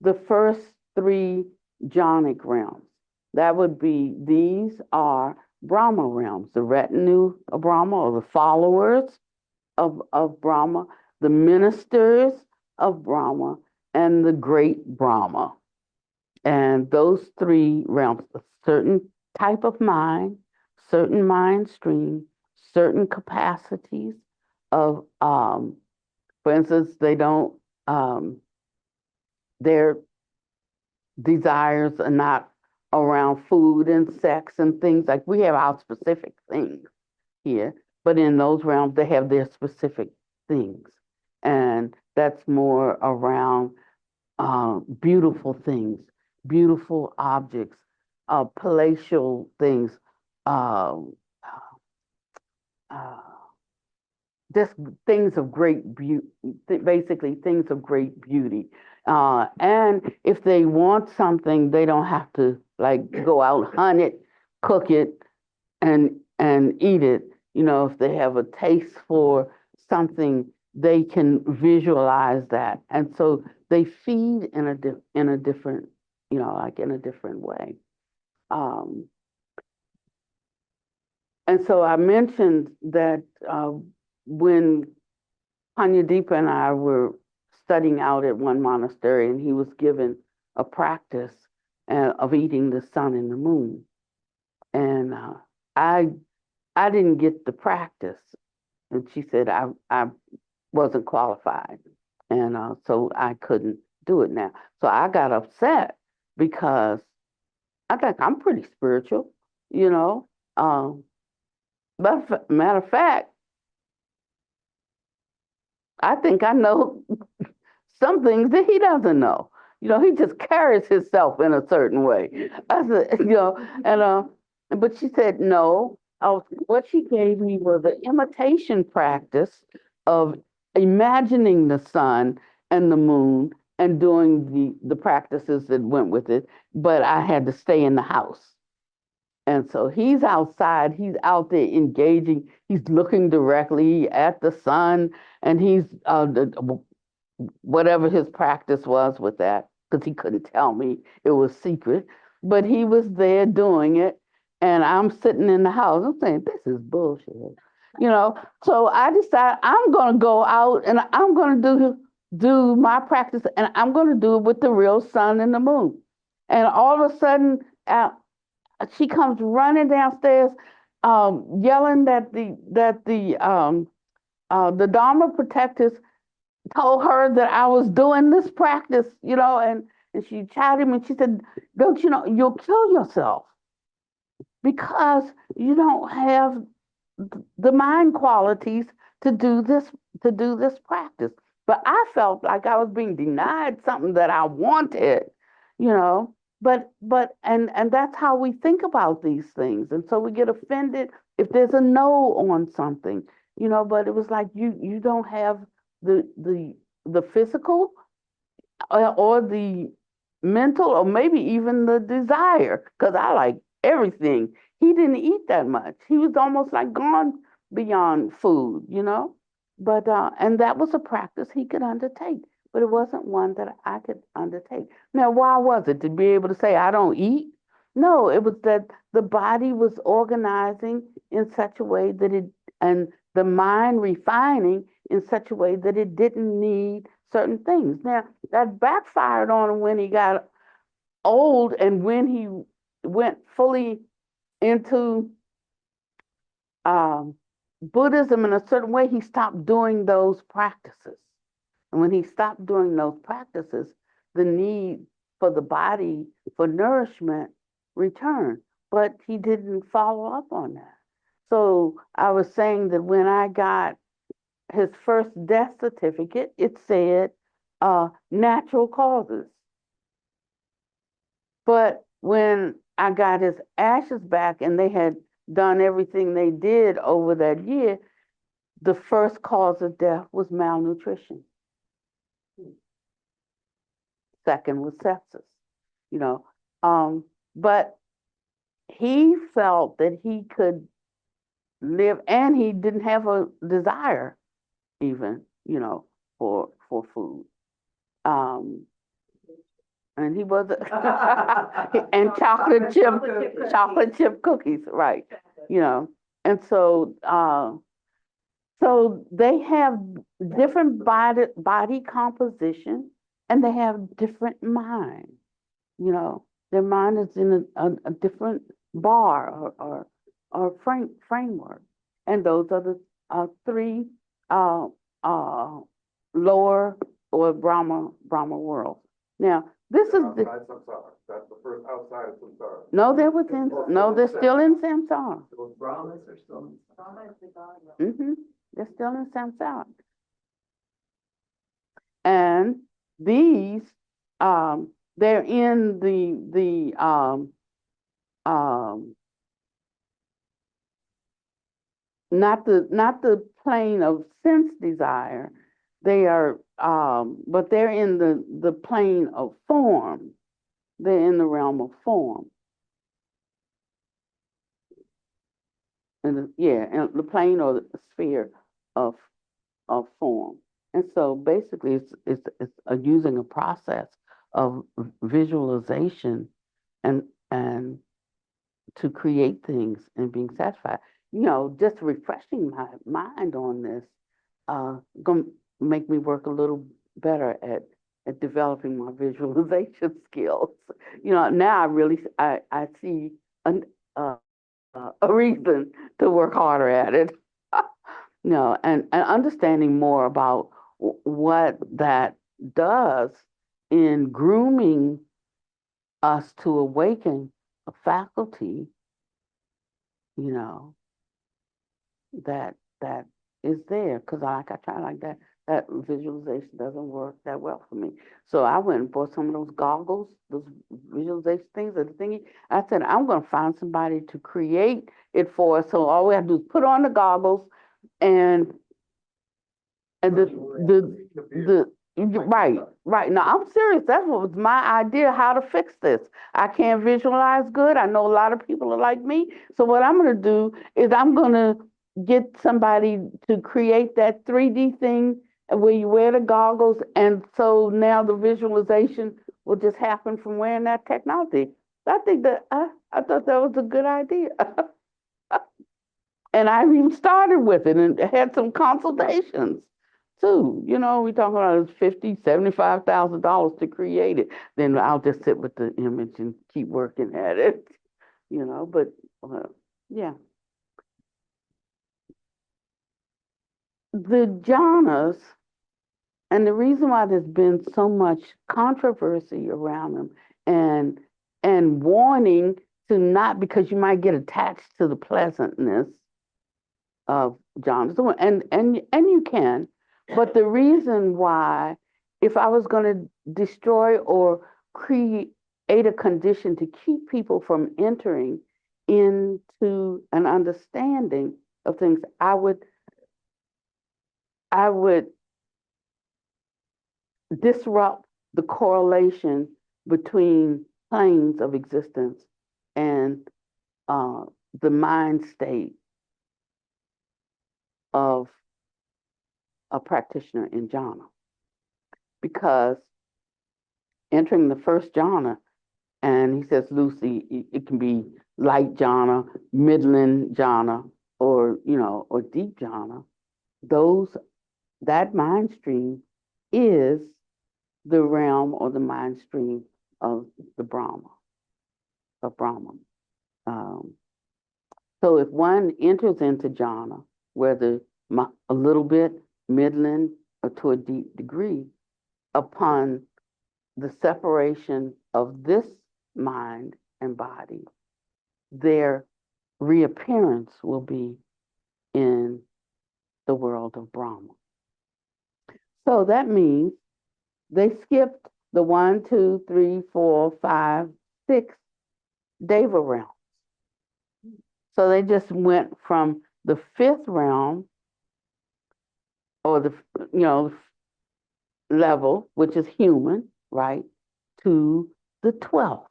Speaker 2: the first 3 jhanic realms. That would be, these are Brahma realms, the retinue of Brahma, or the followers of Brahma, the ministers of Brahma, and the great Brahma. And those 3 realms, a certain type of mind, certain mind stream, certain capacities of, for instance, they don't, their desires are not around food and sex and things. Like, we have our specific things here, but in those realms they have their specific things, and that's more around beautiful things, beautiful objects, palatial things, just things of great beauty, basically things of great beauty. And if they want something, they don't have to like go out, hunt it, cook it, and eat it. You know, if they have a taste for something, they can visualize that, and so they feed in a different, you know, like in a different way. And so I mentioned that when Panyadeepa and I were studying out at one monastery, and he was given a practice of eating the sun and the moon, and I didn't get the practice, and she said I wasn't qualified, and so I couldn't do it now. So I got upset because I think I'm pretty spiritual, you know. Matter of fact, I think I know some things that he doesn't know. You know, he just carries himself in a certain way. I said, you know, and but she said no. What she gave me was an imitation practice of imagining the sun and the moon and doing the practices that went with it, but I had to stay in the house. And so he's outside, he's out there engaging, he's looking directly at the sun, and he's whatever his practice was with that, because he couldn't tell me, it was secret, but he was there doing it, and I'm sitting in the house, I'm saying, this is bullshit, you know. So I decided I'm going to go out and I'm going to do my practice, and I'm going to do it with the real sun and the moon. And all of a sudden, she comes running downstairs, yelling that the Dharma protectors told her that I was doing this practice, you know, and she chided me, and she said, don't you know, you'll kill yourself because you don't have the mind qualities to do to do this practice. But I felt like I was being denied something that I wanted, you know. And that's how we think about these things. And so we get offended if there's a no on something, you know, but it was like you don't have the physical or the mental or maybe even the desire, because I like everything. He didn't eat that much. He was almost like gone beyond food, you know. But and that was a practice he could undertake, but it wasn't one that I could undertake. Now, why was it? To be able to say I don't eat? No, it was that the body was organizing in such a way that it, and the mind refining in such a way that it didn't need certain things. Now, that backfired on him when he got old and when he went fully into Buddhism in a certain way, he stopped doing those practices. And when he stopped doing those practices, the need for the body for nourishment returned. But he didn't follow up on that. So I was saying that when I got his first death certificate, it said natural causes. But when I got his ashes back and they had done everything they did over that year, the first cause of death was malnutrition. Second was sepsis, you know. But he felt that he could live, and he didn't have a desire even, you know, for food. And he was and chocolate chip cookies, right? You know, and so so they have different body composition, and they have different mind. You know, their mind is in a different bar or framework, and those are the three lower or Brahma worlds. Now, this is the
Speaker 4: Outside Samsara. That's the first outside of Samsara.
Speaker 2: no, they're within. No, they're still in Samsara.
Speaker 5: Those Brahmins are still.
Speaker 2: They're still in Samsara. And these, they're in the not the plane of sense desire. They are, but they're in the plane of form. They're in the realm of form. And and the plane or the sphere of form. And so basically it's using a process of visualization and to create things and being satisfied. You know, just refreshing my mind on this gonna make me work a little better at developing my visualization skills. You know, now I see a reason to work harder at it. No, and understanding more about what that does in grooming us to awaken a faculty, you know, that is there. Because like I try like that visualization doesn't work that well for me. So I went and bought some of those goggles, those visualization things, or the thingy. I said, I'm going to find somebody to create it for us. So all we have to do is put on the goggles and the right. Now I'm serious. That's what was my idea, how to fix this. I can't visualize good. I know a lot of people are like me. So what I'm going to do is I'm going to get somebody to create that 3D thing where you wear the goggles, and so now the visualization will just happen from wearing that technology. I think that I thought that was a good idea. And I even started with it and had some consultations too. You know, we talking about $50,000, $75,000 to create it. Then I'll just sit with the image and keep working at it. You know, but yeah. The jhanas, and the reason why there's been so much controversy around them and warning to not, because you might get attached to the pleasantness of jhanas, and you can, But the reason why, if I was going to destroy or create a condition to keep people from entering into an understanding of things, I would disrupt the correlation between planes of existence and the mind state of a practitioner in jhana. Because entering the first jhana, and he says, Lucy, it can be light jhana, midland jhana, or or deep jhana. That mind stream is the realm or the mind stream of the Brahma, of Brahman. So if one enters into jhana, whether a little bit, midland, or to a deep degree, upon the separation of this mind and body, their reappearance will be in the world of Brahma. So that means they skipped the 1, 2, 3, 4, 5, 6 Deva realms. So they just went from the 5th realm, or the level, which is human, right, to the 12th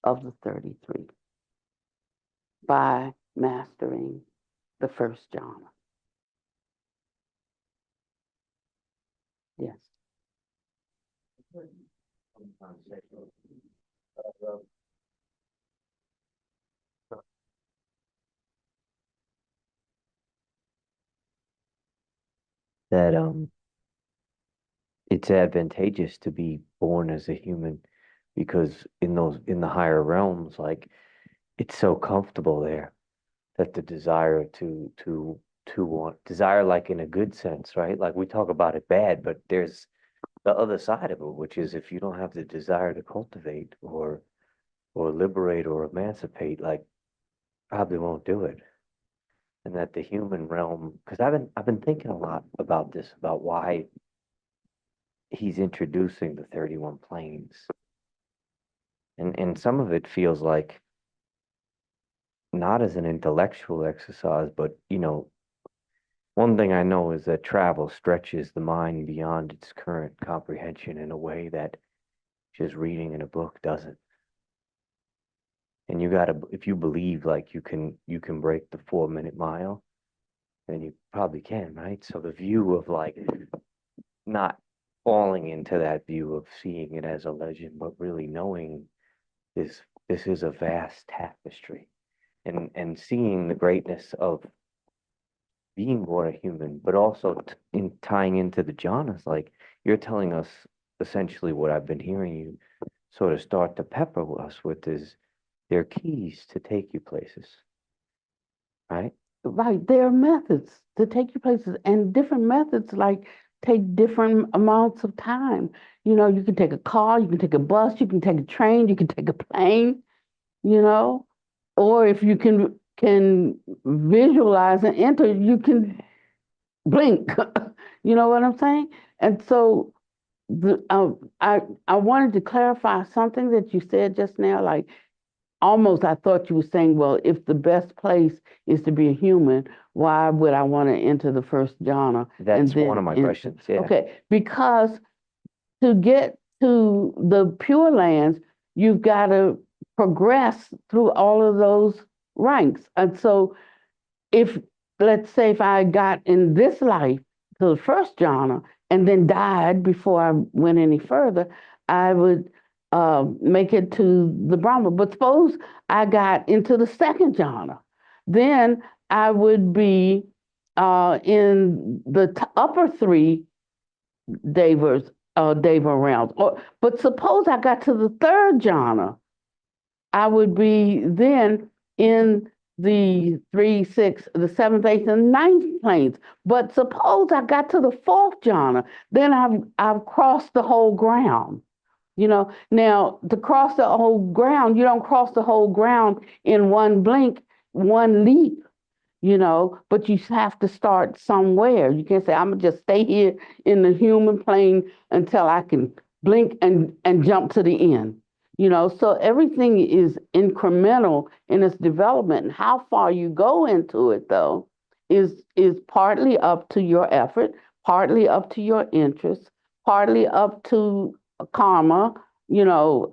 Speaker 2: of the 33 by mastering the first jhana. Yes.
Speaker 9: That it's advantageous to be born as a human because in the higher realms, like it's so comfortable there that the desire to want desire, like in a good sense, right? Like we talk about it bad, but there's the other side of it, which is if you don't have the desire to cultivate or liberate or emancipate, like probably won't do it. And that the human realm, because I've been thinking a lot about this, about why he's introducing the 31 planes. And some of it feels like not as an intellectual exercise, but one thing I know is that travel stretches the mind beyond its current comprehension in a way that just reading in a book doesn't. And if you believe like you can break the 4-minute mile, then you probably can, right? So the view of like not falling into that view of seeing it as a legend, but really knowing this is a vast tapestry, and seeing the greatness of being born a human, but also in tying into the jhanas, like you're telling us essentially what I've been hearing you sort of start to pepper us with is there are keys to take you places, right?
Speaker 2: Right. There are methods to take you places, and different methods like take different amounts of time. You can take a car, you can take a bus, you can take a train, you can take a plane, or if you can visualize and enter, you can blink. You know what I'm saying? And so I wanted to clarify something that you said just now, like almost I thought you were saying, well, if the best place is to be a human, why would I want to enter the first jhana?
Speaker 9: That's one of my questions. Yeah.
Speaker 2: Okay, because to get to the Pure Lands, you've got to progress through all of those ranks. And so let's say if I got in this life to the first jhana and then died before I went any further, I would make it to the Brahma. But suppose I got into the second jhana, then I would be in the upper 3 Deva realms. But suppose I got to the third jhana, I would be then in the 3, 6, the 7th, 8th, and 9th planes. But suppose I got to the 4th jhana, then I've crossed the whole ground. Now to cross the whole ground, you don't cross the whole ground in one blink, one leap. you know, but you have to start somewhere. You can't say, I'm gonna just stay here in the human plane until I can blink and jump to the end. You know, so everything is incremental in its development. And how far you go into it, though, is partly up to your effort, partly up to your interest, partly up to karma, you know,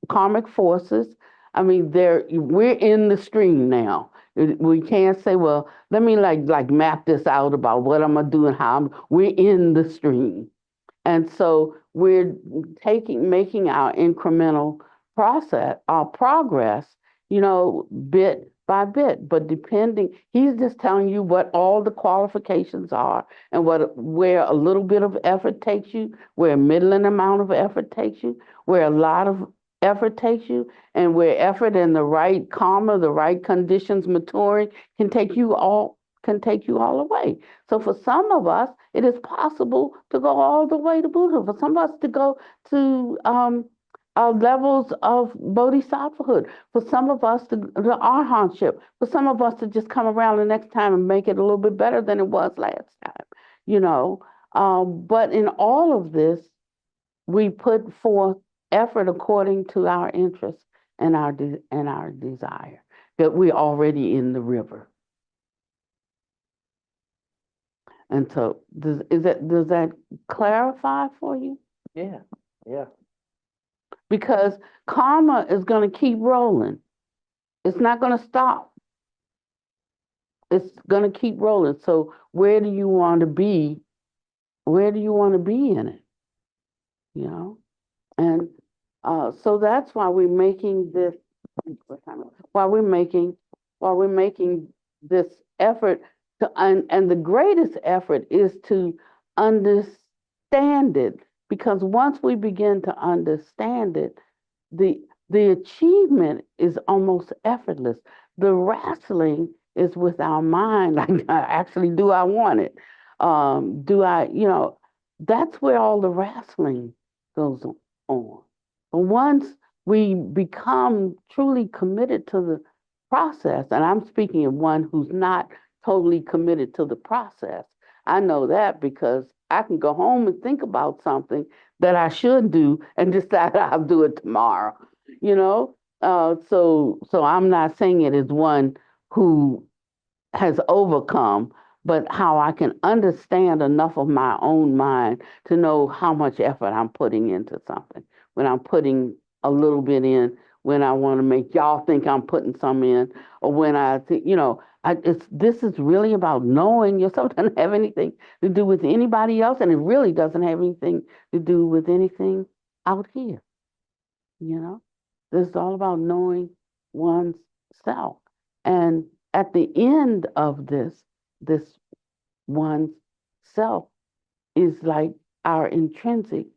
Speaker 2: karmic forces. I mean, we're in the stream now. We can't say, well, let me like map this out about what I'm gonna do and how we're in the stream. And so we're making our incremental our progress, you know, bit by bit. But he's just telling you what all the qualifications are and where a little bit of effort takes you, where a middling amount of effort takes you, where a lot of effort takes you, and where effort and the right karma, the right conditions maturing can take you all the way. So for some of us, it is possible to go all the way to Buddha. For some of us to go to levels of bodhisattvahood. For some of us to arhatship. For some of us to just come around the next time and make it a little bit better than it was last time. You know, but in all of this, we put forth effort according to our interests and our desire. That we're already in the river. And so, does that clarify for you?
Speaker 8: Yeah, yeah.
Speaker 2: Because karma is going to keep rolling. It's not going to stop. It's going to keep rolling. So where do you want to be? Where do you want to be in it? You know, and so that's why we're making this. Why we're making this effort to, and the greatest effort is to understand it, because once we begin to understand it, the achievement is almost effortless. The wrestling is with our mind, like actually, do I want it? Do I, you know, that's where all the wrestling goes on. But once we become truly committed to the process, and I'm speaking of one who's not totally committed to the process. I know that because I can go home and think about something that I should do and decide I'll do it tomorrow. You know, so I'm not saying it as one who has overcome, but how I can understand enough of my own mind to know how much effort I'm putting into something. When I'm putting a little bit in, when I want to make y'all think I'm putting some in, or when I think, you know, this is really about knowing yourself. It doesn't have anything to do with anybody else, and it really doesn't have anything to do with anything out here. You know, this is all about knowing one's self. And at the end of this one's self is like our intrinsic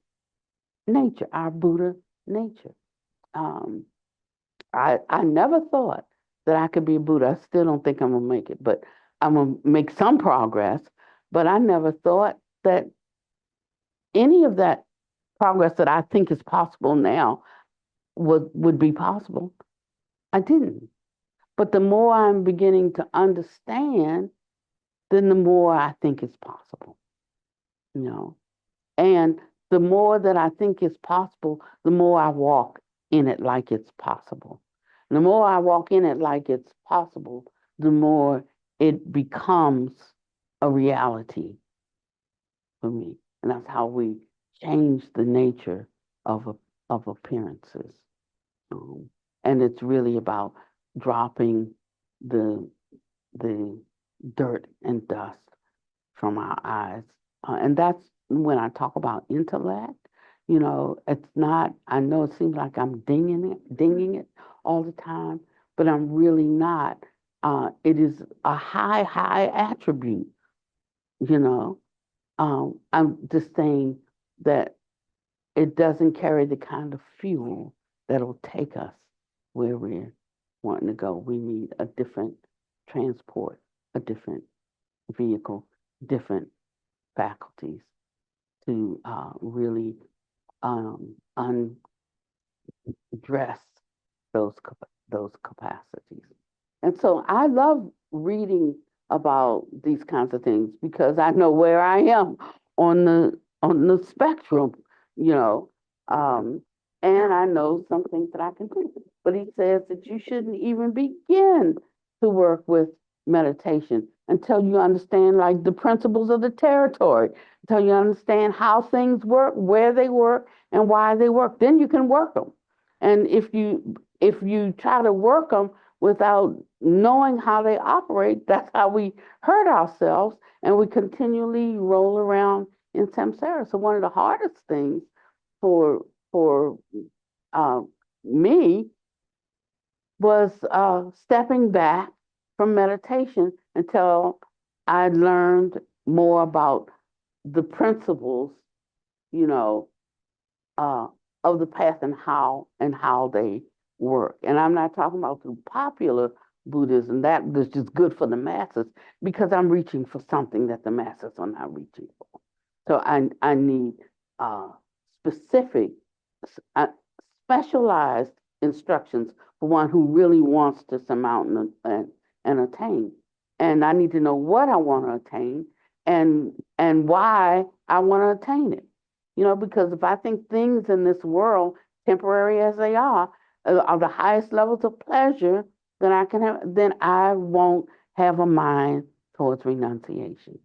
Speaker 2: nature, our Buddha nature. I never thought that I could be a Buddha. I still don't think I'm gonna make it, but I'm gonna make some progress. But I never thought that any of that progress that I think is possible now would be possible. I didn't. But the more I'm beginning to understand, then the more I think it's possible. You know, and the more that I think it's possible, the more I walk in it like it's possible. And the more I walk in it like it's possible, the more it becomes a reality for me. And that's how we change the nature of appearances. And it's really about dropping the dirt and dust from our eyes. And that's when I talk about intellect, you know, it's not, I know it seems like I'm dinging it all the time, but I'm really not. It is a high attribute, you know. I'm just saying that it doesn't carry the kind of fuel that'll take us where we're wanting to go. We need a different transport, a different vehicle, different faculties to really undress those capacities. And so I love reading about these kinds of things because I know where I am on the spectrum, you know, and I know some things that I can do. But he says that you shouldn't even begin to work with meditation until you understand like the principles of the territory, until you understand how things work, where they work, and why they work. Then you can work them. And if you try to work them without knowing how they operate, that's how we hurt ourselves and we continually roll around in samsara. So one of the hardest things for me was stepping back from meditation until I learned more about the principles, you know, of the path and how they work. And I'm not talking about through popular Buddhism. That is just good for the masses because I'm reaching for something that the masses are not reaching for. So I need specific, specialized instructions for one who really wants to surmount and attain. And I need to know what I want to attain and why I want to attain it. You know, because if I think things in this world, temporary as they are the highest levels of pleasure, then I won't have a mind towards renunciation.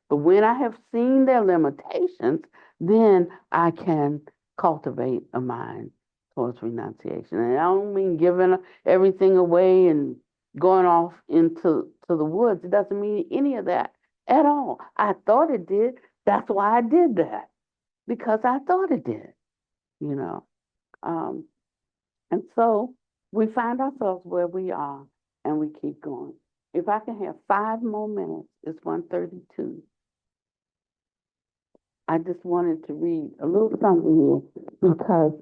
Speaker 2: But when I have seen their limitations, then I can cultivate a mind towards renunciation. And I don't mean giving everything away and going off into the woods. It doesn't mean any of that at all. I thought it did. That's why I did that, because I thought it did, you know. And so we find ourselves where we are and we keep going. If I can have 5 more minutes, it's 1:32. I just wanted to read a little something here because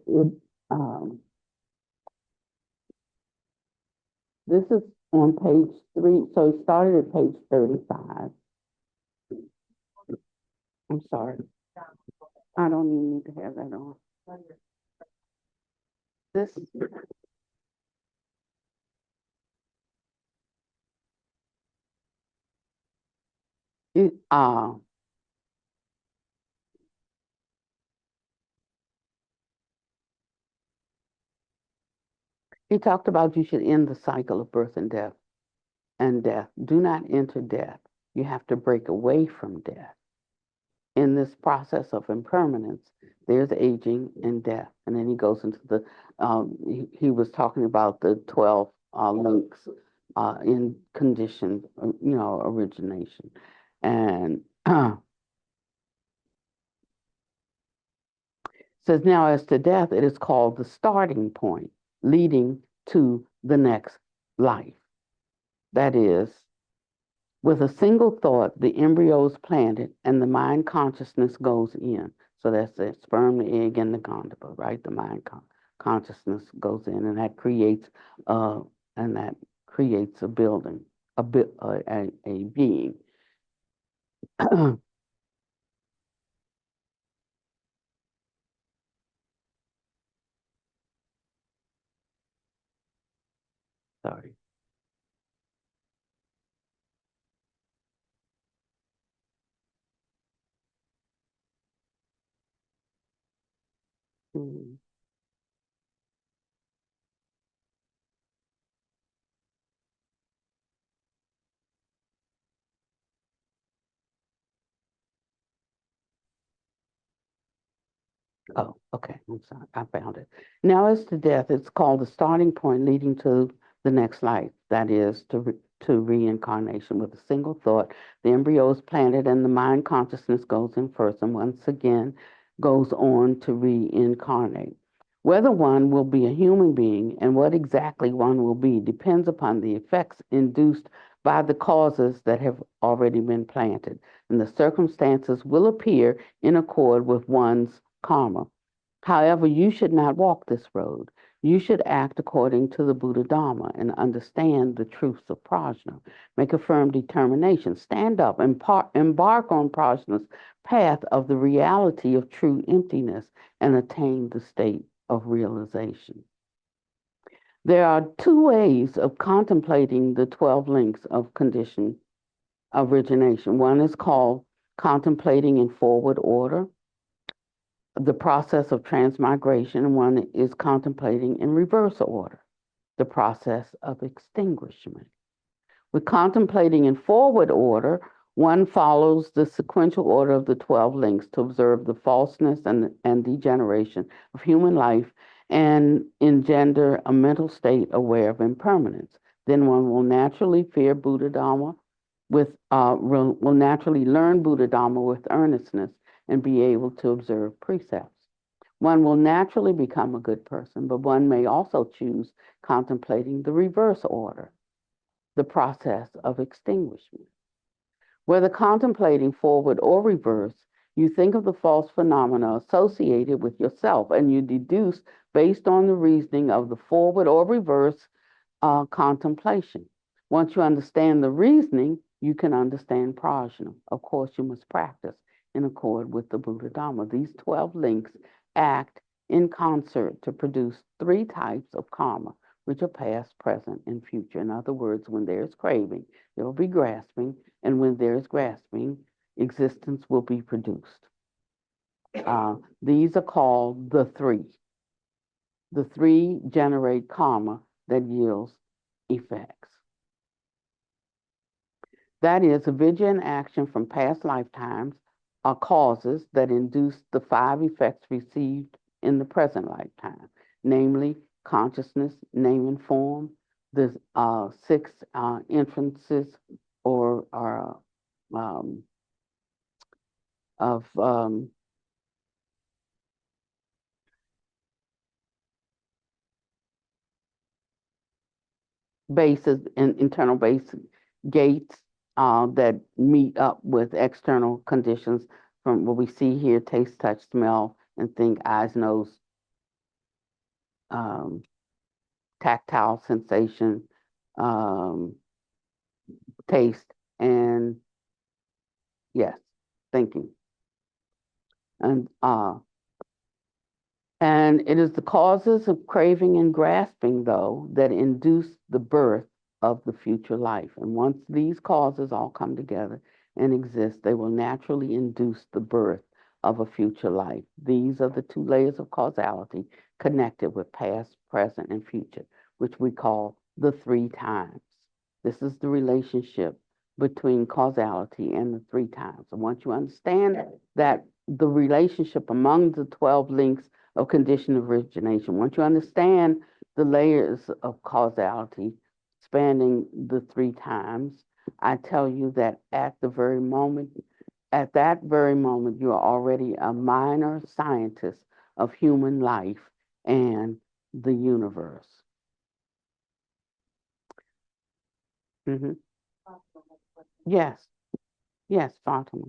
Speaker 2: this is on page 3. So it started at page 35. I'm sorry. I don't even need to have that on. This it, he talked about you should end the cycle of birth and death. Do not enter death. You have to break away from death. In this process of impermanence, there's aging and death. And then he goes into the, he was talking about the 12 links in conditioned, you know, origination. And says, now as to death, it is called the starting point leading to the next life. That is, with a single thought, the embryo is planted and the mind consciousness goes in. So that's the sperm, the egg, and the gondaba, right? The mind consciousness goes in, and that creates a building, a being. Sorry. Mm. Oh, okay. I'm sorry. I found it. Now, as to death, it's called the starting point leading to the next life. That is to reincarnation. With a single thought, the embryo is planted and the mind consciousness goes in first and once again goes on to reincarnate. Whether one will be a human being and what exactly one will be depends upon the effects induced by the causes that have already been planted, and the circumstances will appear in accord with one's karma. However, you should not walk this road. You should act according to the Buddha Dharma and understand the truths of prajna. Make a firm determination. Stand up and embark on prajna's path of the reality of true emptiness and attain the state of realization. There are two ways of contemplating the 12 links of condition origination. One is called contemplating in forward order, the process of transmigration, and one is contemplating in reverse order, the process of extinguishment. With contemplating in forward order, one follows the sequential order of the 12 links to observe the falseness and degeneration of human life and engender a mental state aware of impermanence. Then one will naturally fear Buddha Dhamma will naturally learn Buddha Dhamma with earnestness and be able to observe precepts. One will naturally become a good person, but one may also choose contemplating the reverse order, the process of extinguishment. Whether contemplating forward or reverse, you think of the false phenomena associated with yourself and you deduce based on the reasoning of the forward or reverse contemplation. Once you understand the reasoning, you can understand prajna. Of course, you must practice in accord with the Buddha Dhamma. These 12 links act in concert to produce 3 types of karma, which are past, present, and future. In other words, when there's craving, there will be grasping, and when there's grasping, existence will be produced. These are called the 3. The 3 generate karma that yields effects. That is, avidya and action from past lifetimes are causes that induce the 5 effects received in the present lifetime, namely consciousness, name and form, the 6 entrances or of bases and internal base gates that meet up with external conditions from what we see here: taste, touch, smell, and think, eyes, nose, tactile sensation, taste, and yes, thinking. And it is the causes of craving and grasping, though, that induce the birth of the future life. And once these causes all come together and exist, they will naturally induce the birth of a future life. These are the 2 layers of causality connected with past, present, and future, which we call the 3 times. This is the relationship between causality and the 3 times. And once you understand that the relationship among the 12 links of condition of origination, once you understand the layers of causality spanning the 3 times, I tell you that at that very moment, you are already a minor scientist of human life and the universe. Yes, yes, Fatima.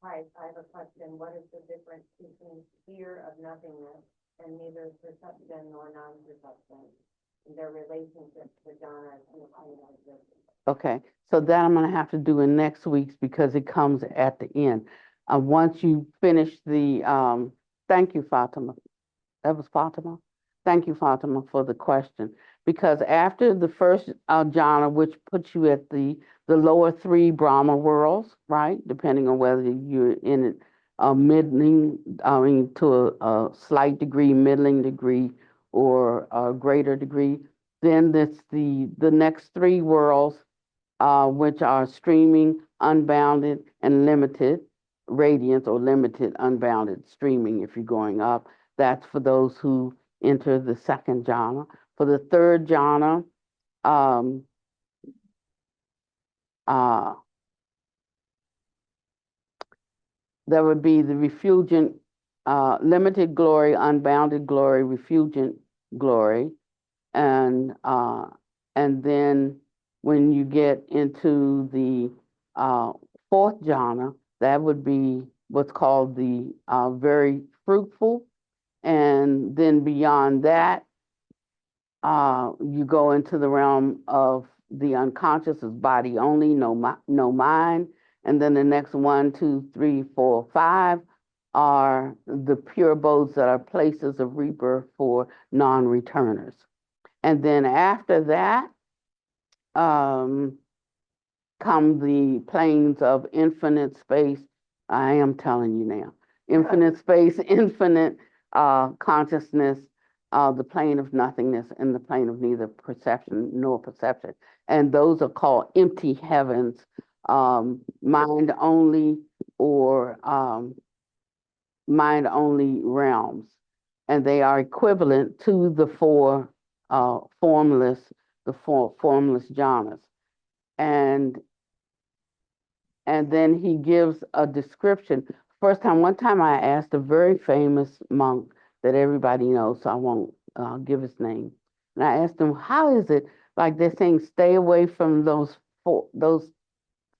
Speaker 3: Hi, I have a question. What is the difference between fear of nothingness and neither perception nor non-perception, and their relationship to jhanas and the kind of existence?
Speaker 2: Okay, so that I'm going to have to do in next week's because it comes at the end. Once you finish the, thank you, Fatima. That was Fatima? Thank you, Fatima, for the question. Because after the first jhana, which puts you at the lower 3 Brahma worlds, right? Depending on whether you're in it middling, to a slight degree, middling degree, or a greater degree. Then that's the next 3 worlds, which are streaming, unbounded, and limited radiance, or limited, unbounded streaming if you're going up. That's for those who enter the 2nd jhana. For the 3rd jhana, there would be the refulgent, limited glory, unbounded glory, refulgent glory, and then when you get into the 4th jhana, that would be what's called the very fruitful, and then beyond that, you go into the realm of the unconscious as body only, no mind. And then the next 1, 2, 3, 4, 5 are the pure abodes that are places of rebirth for non-returners. And then after that, come the planes of infinite space. I am telling you now, infinite space, infinite consciousness, the plane of nothingness, and the plane of neither perception nor perception. And those are called empty heavens, mind only, or mind only realms. And they are equivalent to the four formless jhanas. And then he gives a description. One time I asked a very famous monk that everybody knows, so I won't give his name. And I asked him, how is it, like they're saying, stay away from those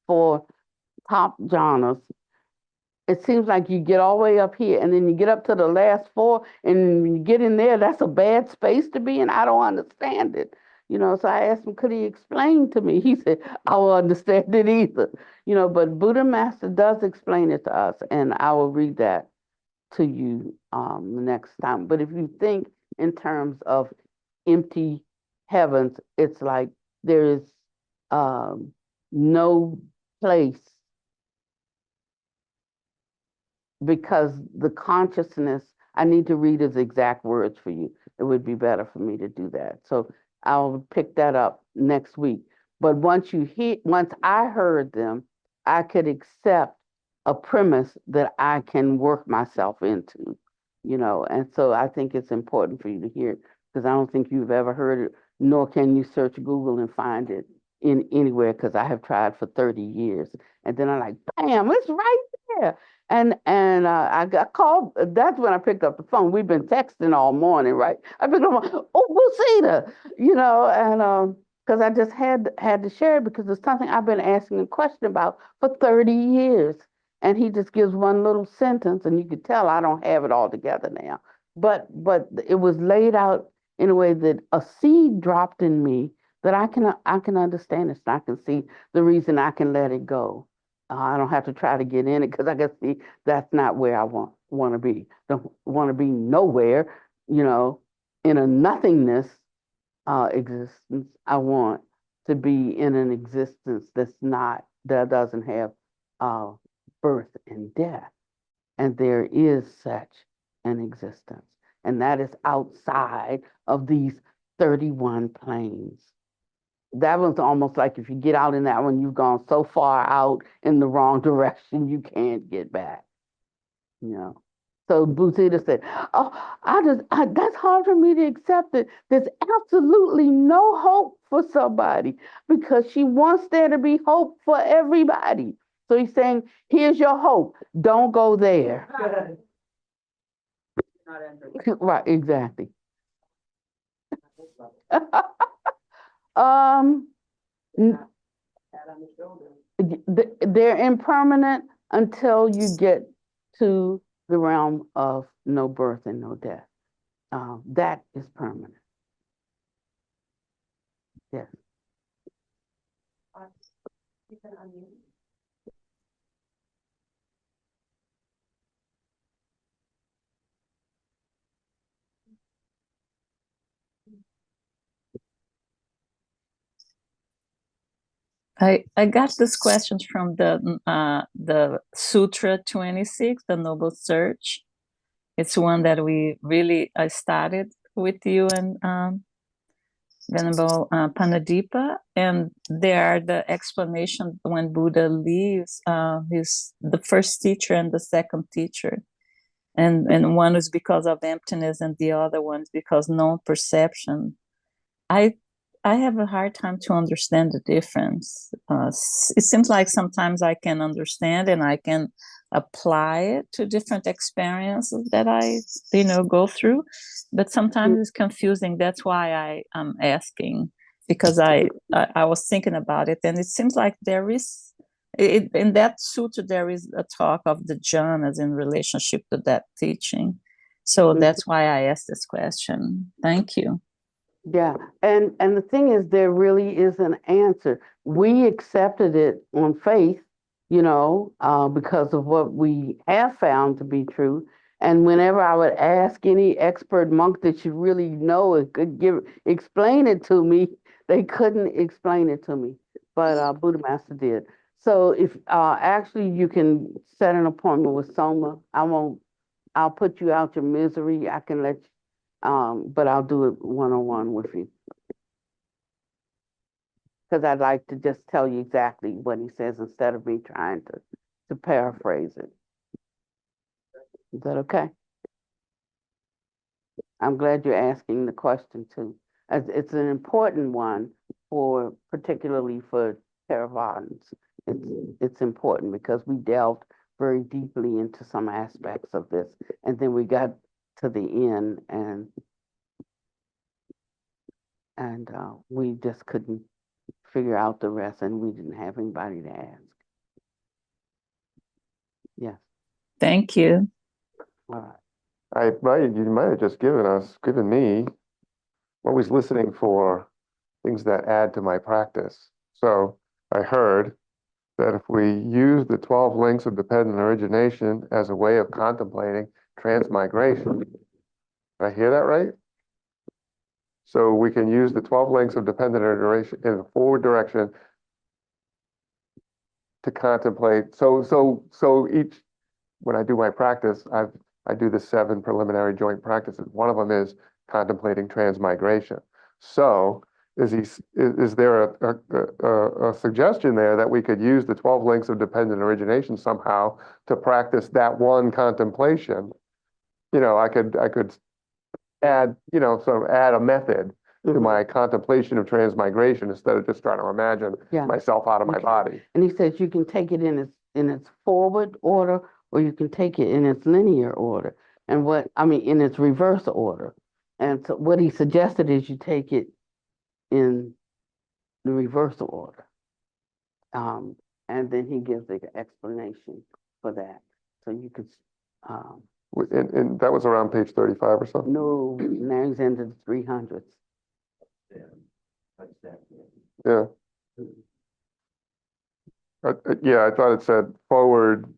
Speaker 2: four top jhanas. It seems like you get all the way up here and then you get up to the last four, and when you get in there, that's a bad space to be in. I don't understand it. So I asked him, could he explain to me? He said, I don't understand it either. But Buddha Master does explain it to us, and I will read that to you next time. But if you think in terms of empty heavens, it's like there is no place, because the consciousness, I need to read his exact words for you. It would be better for me to do that. So I'll pick that up next week. But once I heard them, I could accept a premise that I can work myself into, and so I think it's important for you to hear, because I don't think you've ever heard it, nor can you search Google and find it in anywhere, because I have tried for 30 years. And then I'm like, bam, it's right there. And I got called. That's when I picked up the phone. We've been texting all morning, right? I picked up, oh, Busita, and because I just had to share it, because it's something I've been asking a question about for 30 years. And he just gives one little sentence, and you could tell I don't have it all together now. But it was laid out in a way that a seed dropped in me that I can understand it. And I can see the reason I can let it go. I don't have to try to get in it, because I can see that's not where I want to be. Don't want to be nowhere, in a nothingness existence. I want to be in an existence that doesn't have birth and death. And there is such an existence. And that is outside of these 31 planes. That was almost like, if you get out in that one, you've gone so far out in the wrong direction, you can't get back. So Busita said, oh, that's hard for me to accept it. There's absolutely no hope for somebody, because she wants there to be hope for everybody. So he's saying, here's your hope. Don't go there.
Speaker 3: Not entering.
Speaker 2: Right, exactly.
Speaker 3: Pat on the shoulder.
Speaker 2: They're impermanent until you get to the realm of no birth and no death. That is permanent. Yes.
Speaker 3: You can unmute.
Speaker 10: I got this question from the Sutra 26, the Noble Search. It's one that we really started with you and Venerable Pannavati, and there the explanation when Buddha leaves the first teacher and the second teacher, and one is because of emptiness and the other one is because non-perception. I have a hard time to understand the difference. It seems like sometimes I can understand and I can apply it to different experiences that I, go through, but sometimes it's confusing. That's why I am asking, because I was thinking about it, and it seems like there is, in that sutra, there is a talk of the jhanas in relationship to that teaching. So that's why I asked this question. Thank you.
Speaker 2: Yeah, and the thing is, there really is an answer. We accepted it on faith, because of what we have found to be true. And whenever I would ask any expert monk that you really know and could explain it to me, they couldn't explain it to me. But Buddha Master did. So if actually you can set an appointment with Soma, I'll put you out your misery. I can let you, but I'll do it one-on-one with you. Because I'd like to just tell you exactly what he says instead of me trying to paraphrase it. Is that okay? I'm glad you're asking the question too. As it's an important one particularly for Theravadins. It's important because we delved very deeply into some aspects of this, and then we got to the end, and we just couldn't figure out the rest, and we didn't have anybody to ask. Yes.
Speaker 10: Thank you.
Speaker 2: All right.
Speaker 4: You might have just given me, always listening for things that add to my practice. So I heard that if we use the 12 links of dependent origination as a way of contemplating transmigration, did I hear that right? So we can use the 12 links of dependent origination in the forward direction to contemplate. So each, when I do my practice, I do the 7 preliminary joint practices. One of them is contemplating transmigration. So is there a suggestion there that we could use the 12 links of dependent origination somehow to practice that one contemplation? I could add, sort of add a method to my contemplation of transmigration instead of just trying to imagine myself out of my body.
Speaker 2: And he says you can take it in its forward order, or you can take it in its linear order, in its reverse order. And so what he suggested is you take it in the reverse order. And then he gives the explanation for that. So you could,
Speaker 4: And that was around page 35 or something?
Speaker 2: no, now he's into the 300s.
Speaker 4: Yeah. Yeah, I thought it said forward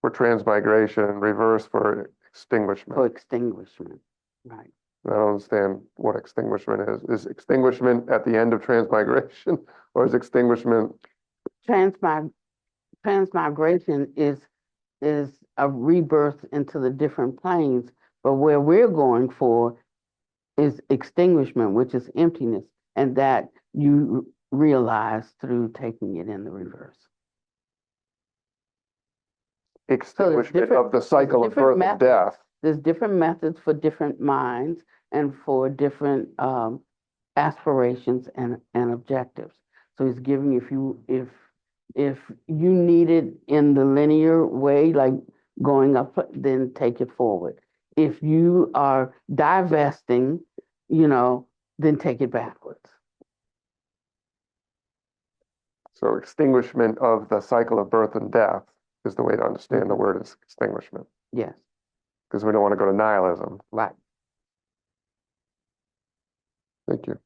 Speaker 4: for transmigration, reverse for extinguishment.
Speaker 2: For extinguishment, right.
Speaker 4: I don't understand what extinguishment is. Is extinguishment at the end of transmigration, or is extinguishment?
Speaker 2: Transmigration is a rebirth into the different planes, but where we're going for is extinguishment, which is emptiness, and that you realize through taking it in the reverse.
Speaker 4: Extinguishment of the cycle of birth and death.
Speaker 2: There's different methods for different minds and for different aspirations and objectives. So he's giving, if you need it in the linear way, like going up, then take it forward. If you are divesting, then take it backwards.
Speaker 4: So extinguishment of the cycle of birth and death is the way to understand the word is extinguishment.
Speaker 2: Yes.
Speaker 4: Because we don't want to go to nihilism.
Speaker 2: Right.
Speaker 4: Thank you.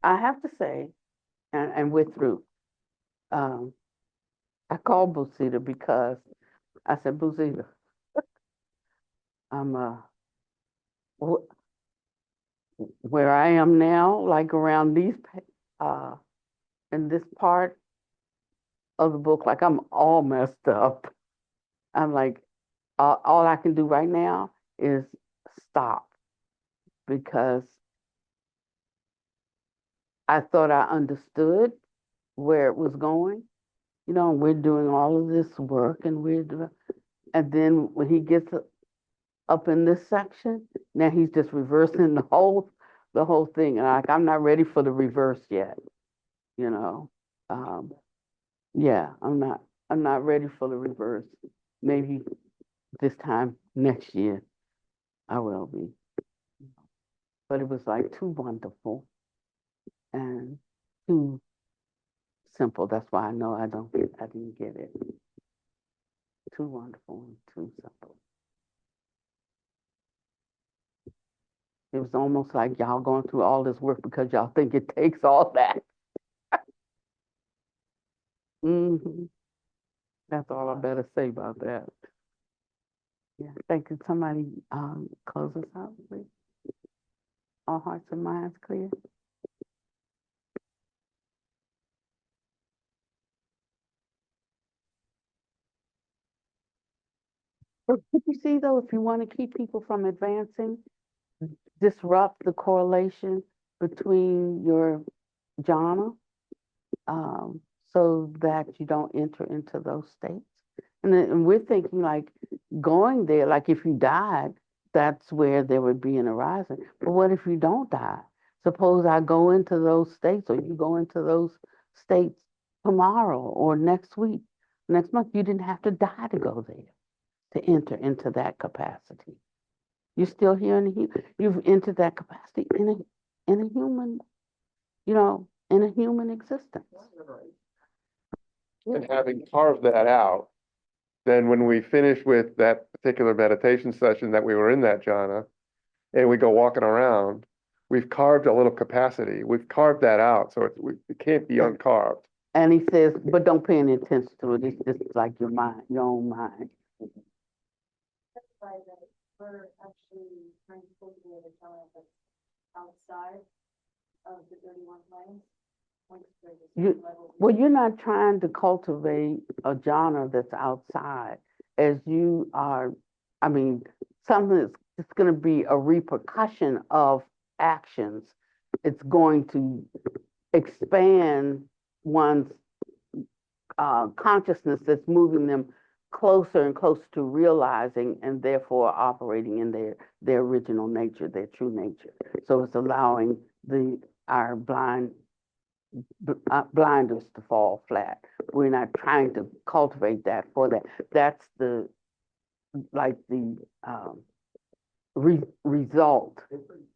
Speaker 2: I have to say, and we're through. I called Busita because I said, Busita, I'm where I am now, like around these in this part of the book, like I'm all messed up. I'm like, all I can do right now is stop, because I thought I understood where it was going. We're doing all of this work, and then when he gets up in this section, now he's just reversing the whole thing. And I'm not ready for the reverse yet. Yeah, I'm not ready for the reverse. Maybe this time next year I will be. But it was like too wonderful and too simple. That's why I know I didn't get it. Too wonderful and too simple. It was almost like y'all going through all this work because y'all think it takes all that. Mm-hmm. That's all I better say about that. Yeah, thank you. Somebody, close us out, please. All hearts and minds clear. But you see though, if you want to keep people from advancing, disrupt the correlation between your jhana, so that you don't enter into those states. And we're thinking like going there, like if you died, that's where there would be an arising. But what if you don't die? Suppose I go into those states or you go into those states tomorrow or next week, next month. You didn't have to die to go there, to enter into that capacity. You're still here you've entered that capacity in a human, in a human existence.
Speaker 4: And having carved that out, then when we finish with that particular meditation session that we were in that jhana, and we go walking around, we've carved a little capacity. We've carved that out, so it can't be uncarved.
Speaker 2: And he says, but don't pay any attention to it. It's just like your mind, your own mind.
Speaker 3: We're actually trying to cultivate a jhana that's outside of the 31 planes.
Speaker 2: Well, you're not trying to cultivate a jhana that's outside, as you are. I mean, something that's just going to be a repercussion of actions. It's going to expand one's consciousness, that's moving them closer and closer to realizing and therefore operating in their original nature, their true nature. So it's allowing our blinders to fall flat. We're not trying to cultivate that for that. That's the result,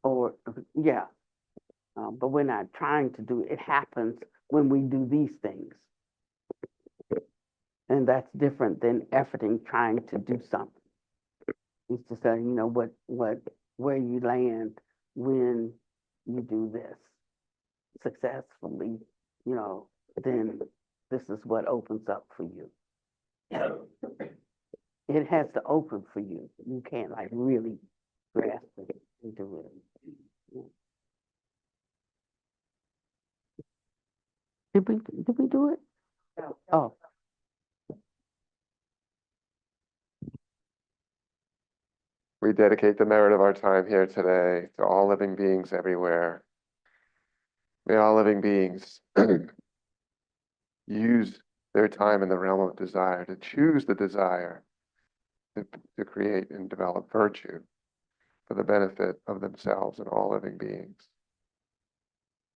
Speaker 2: or yeah. But we're not trying to do it. It happens when we do these things. And that's different than efforting, trying to do something. It's to say, where you land when you do this successfully, then this is what opens up for you. It has to open for you. You can't like really grasp it and do it. Did we do it? Oh.
Speaker 4: We dedicate the merit of our time here today to all living beings everywhere. May all living beings use their time in the realm of desire to choose the desire to create and develop virtue for the benefit of themselves and all living beings.